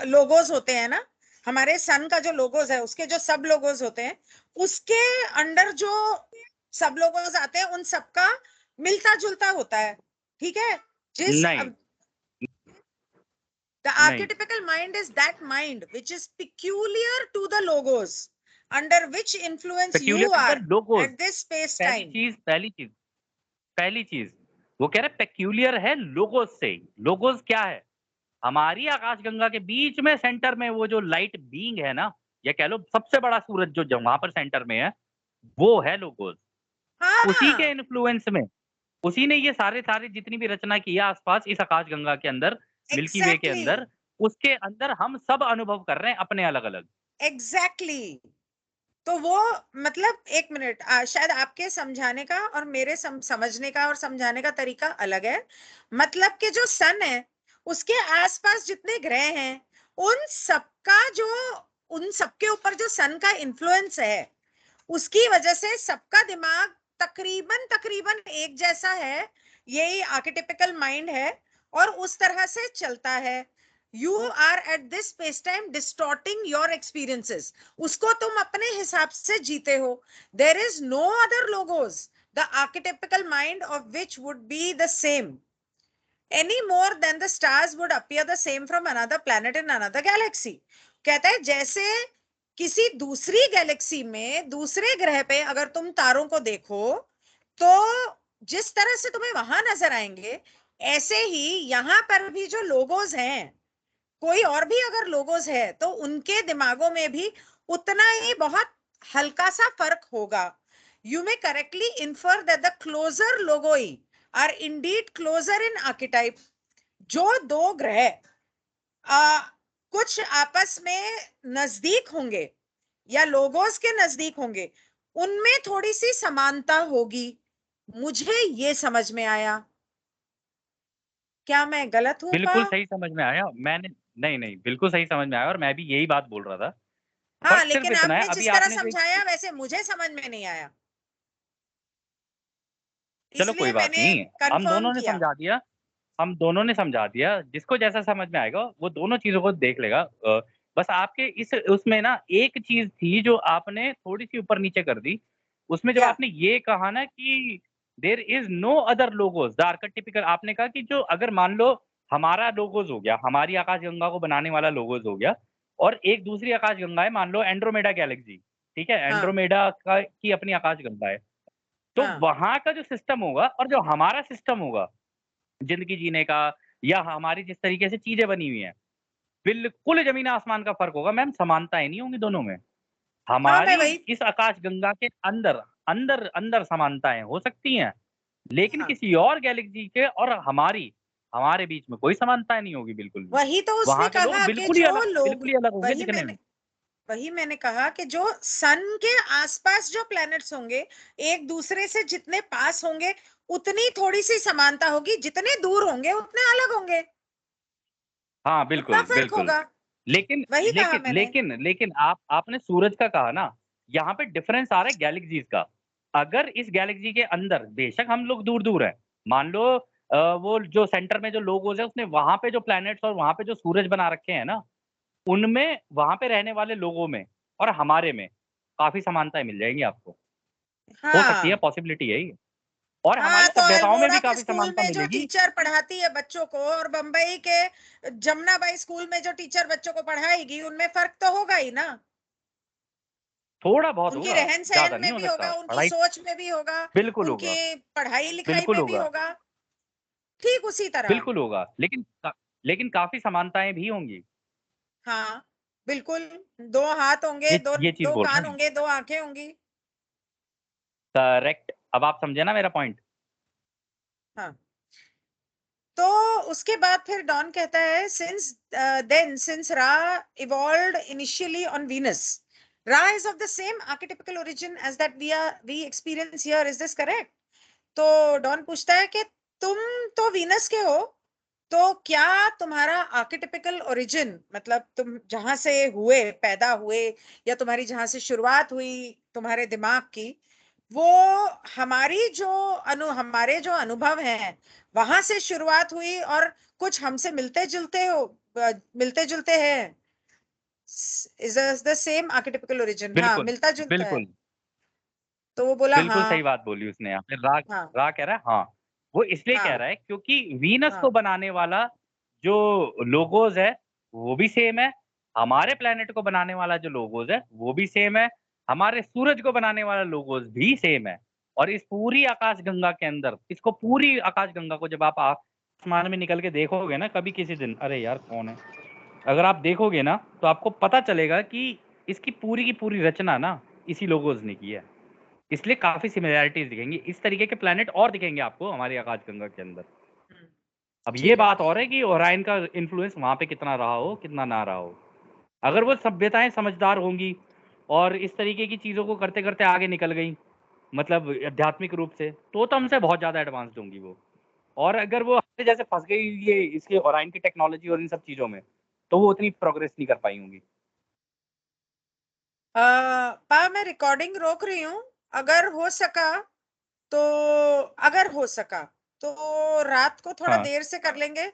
लोगोस होते हैं ना, हमारे सन का जो लोगोस है उसके जो सब लोगोस होते हैं, उसके अंडर जो सब लोगोस आते हैं उन सबका मिलता जुलता होता है। ठीक है, जिस नहीं, the नहीं। archetypical mind is that mind which is peculiar to the logos under which influence you peculiar to the are logos at this space पहली time। चीज़ पहली चीज़ पहली चीज़, वो कह रहे हैं पेक्यूलियर है लोगोस से। लोगोस क्या है? हमारी आकाशगंगा के बीच में सेंटर में वो जो लाइट बीइंग है ना, या कह लो सबसे बड़ा सूरज जो वहाँ पर सेंटर में है, वो है लोगोस। उसी के हाँ, इन्फ्लुएंस में, उसी ने ये सारे जितनी भी रचना की है आस-पास इस आकाशगंगा के अंदर, मिल्की वे के एग्जैक्टली अंदर, उसके अंदर हम सब अनुभव कर रहे हैं अपने अलग-अलग। एग्जैक्टली। तो वो मतलब एक मिनट, शायद आपके समझाने का और मेरे समझने का और समझाने का तरीका अलग है। मतलब कि जो सन है उसके आसपास जितने ग्रह हैं उन सबका जो उन सबके ऊपर जो सन का इन्फ्लुएंस है उसकी वजह से सबका दिमाग तकरीबन तकरीबन एक जैसा है। यही आर्केटिपिकल माइंड है और उस तरह से चलता है। You are at this space time distorting your experiences, उसको तुम अपने हिसाब से जीते हो। There is no other Logos the archetypical mind of which would be the same any more than the stars would appear the same from another planet in another galaxy। कहता है जैसे किसी दूसरी गैलेक्सी में दूसरे ग्रह पे अगर तुम तारों को देखो तो जिस तरह से तुम्हें वहां नजर आएंगे, ऐसे ही यहां पर भी जो लोगोस हैं, कोई और भी अगर लोगोस है तो उनके दिमागों में भी उतना ही बहुत हल्का सा फर्क होगा। You may correctly infer that the closer Logoi are indeed closer in archetype. जो दो ग्रह आ, कुछ आपस में नजदीक होंगे या लोगोस के नजदीक होंगे, उनमें थोड़ी सी समानता होगी। मुझे ये समझ में आया, क्या मैं गलत हूं पा? बिल्कुल सही समझ में आया। मैंने नहीं, बिल्कुल सही समझ में आया और मैं भी यही बात बोल रहा था। हाँ, फ़र्क सिर्फ़ लेकिन इतना है, आपने अभी जिस तरह आपने जो समझाया वैसे मुझे समझ में नहीं आया, चलो इसलिए कोई बात मैंने नहीं, कंफर्म किया। हम दोनों ने समझा दिया, जिसको जैसा समझ में आएगा वो दोनों चीज़ों को देख लेगा। बस आपके इस उसमें ना एक चीज़ थी जो आपने थोड़ी-सी ऊपर-नीचे कर दी। उसमें जब क्या? आपने ये कहा ना कि there is no other Logos the archetypical, आपने कहा कि जो अगर मान लो हमारा लोगोस हो गया, हमारी आकाशगंगा को बनाने वाला लोगोस हो गया और एक दूसरी आकाशगंगा है, मान लो एंड्रोमेडा गैलेक्सी, ठीक है? हाँ, एंड्रोमेडा का की अपनी आकाशगंगा है। तो हाँ, वहाँ का जो सिस्टम होगा और जो हमारा सिस्टम होगा, ज़िंदगी जीने का या हमारी जिस तरीके से चीज़ें बनी हुई हैं, बिल्कुल ज़मीन-आसमान का फ़र्क होगा मैम, समानताएँ नहीं होंगी दोनों में। हाँ, मैं हमारी वही। इस आकाशगंगा के अंदर समानताएँ हो सकती हैं, लेकिन हाँ, किसी और गैलेक्सी के और हमारे बीच में कोई समानताएँ नहीं होगी बिल्कुल भी। वही तो उसने वहाँ के लोग कहा कि जो लोग, बिल्कुल ही अलग होंगे वही दिखने मैंने में। वही मैंने कहा कि जो सन के आसपास जो प्लैनेट्स होंगे एक दूसरे से जितने पास होंगे उतनी थोड़ी सी समानता होगी, जितने दूर होंगे उतने अलग होंगे, हाँ, उतना बिल्कुल, फर्क बिल्कुल। होगा। लेकिन वही कहा लेकिन मैंने। लेकिन लेकिन आपने सूरज का कहा ना, यहाँ पे डिफरेंस आ रहा है गैलेक्सीज़ का। अगर इस गैलेक्सी के अंदर बेशक हम लोग दूर-दूर हैं, मान लो वो जो सेंटर में जो लोगोस है उसने वहाँ पे जो प्लैनेट्स और वहाँ पे जो सूरज बना रखे हैं ना, उनमें वहाँ पे रहने वाले लोगों में और हमारे में काफ़ी समानताएँ मिल जाएँगी आपको। हो सकती है, हाँ पॉसिबिलिटी है ये। और हाँ, हमारी तो सभ्यताओं में अल्मोड़ा भी के काफ़ी स्कूल समानता में जो मिलेगी। टीचर पढ़ाती है बच्चों को और बम्बई के जमुनाबाई स्कूल में जो टीचर बच्चों को पढ़ाएगी, उनमें फर्क तो होगा ही ना। थोड़ा बहुत उनकी होगा, रहन ज़्यादा सहन नहीं में हो भी सकता। होगा, उनकी पढ़ाई सोच में भी होगा, बिल्कुल होगा, उनकी पढ़ाई लिखाई बिल्कुल में भी होगा, होगा, ठीक उसी तरह। बिल्कुल होगा। लेकिन काफ़ी समानताएँ भी होंगी। हाँ, बिल्कुल, 2 हाथ होंगे, ये 2 ये चीज़ 2 बोल रहा कान हूँ मैं। होंगे, 2 आँखें होंगी। करेक्ट। अब आप समझे ना मेरा पॉइंट? हाँ, तो उसके बाद फिर डॉन कहता है since Ra evolved initially on Venus, Ra is of the same archetypical origin as that we experience here. Is this correct? तो डॉन पूछता है कि तुम तो वीनस के हो, तो क्या तुम्हारा आर्केटिपिकल ओरिजिन, मतलब तुम जहां से हुए, पैदा हुए, या तुम्हारी जहां से शुरुआत हुई तुम्हारे दिमाग की, वो हमारे जो अनुभव हैं वहां से शुरुआत हुई और कुछ हमसे मिलते जुलते हैं। इज द सेम आर्केटिपिकल ओरिजिन, हाँ, बिल्कुल, मिलता जुलता है। बिल्कुल, तो वो बोला बिल्कुल हाँ। सही बात बोली उसने यहाँ पे। रा हाँ रा कह रहा है हाँ। वो इसलिए कह हाँ रहा है क्योंकि वीनस को हाँ बनाने वाला जो लोगोस है, वो भी सेम है। हमारे प्लैनेट को बनाने वाला जो लोगोस है, वो भी सेम है। हमारे सूरज को बनाने वाला लोगोस भी सेम है। और इस पूरी आकाशगंगा के अंदर, इसको पूरी आकाशगंगा को जब आप आसमान में निकल के देखोगे ना कभी किसी दिन, अरे यार कौन है? अगर आप देखोगे ना, तो आपको पता चलेगा कि इसकी पूरी की पूरी रचना ना इसी लोगोस ने की है। इसलिए काफ़ी सिमिलैरिटीज़ दिखेंगी। इस तरीके के प्लैनेट और दिखेंगे आपको हमारी आकाशगंगा के अंदर। हम्म, अब ये ठीक है। बात और है कि ओराइन का इन्फ्लुएंस वहाँ पे कितना रहा हो, कितना ना रहा हो। अगर वो सभ्यताएँ समझदार होंगी और इस तरीके की चीज़ों को करते-करते आगे निकल गईं, मतलब आध्यात्मिक रूप से, तो हमसे बहुत ज़्यादा एडवांस्ड होंगी वो। और अगर वो हमारे जैसे फँस गई ये इसके ओराइन की टेक्नोलॉजी और इन सब चीज़ों में, तो वो उतनी प्रोग्रेस नहीं कर पाई होंगी। मैं रिकॉर्डिंग रोक रही हूँ। अगर हो सका तो अगर हो सका तो रात को थोड़ा हाँ, देर से कर लेंगे,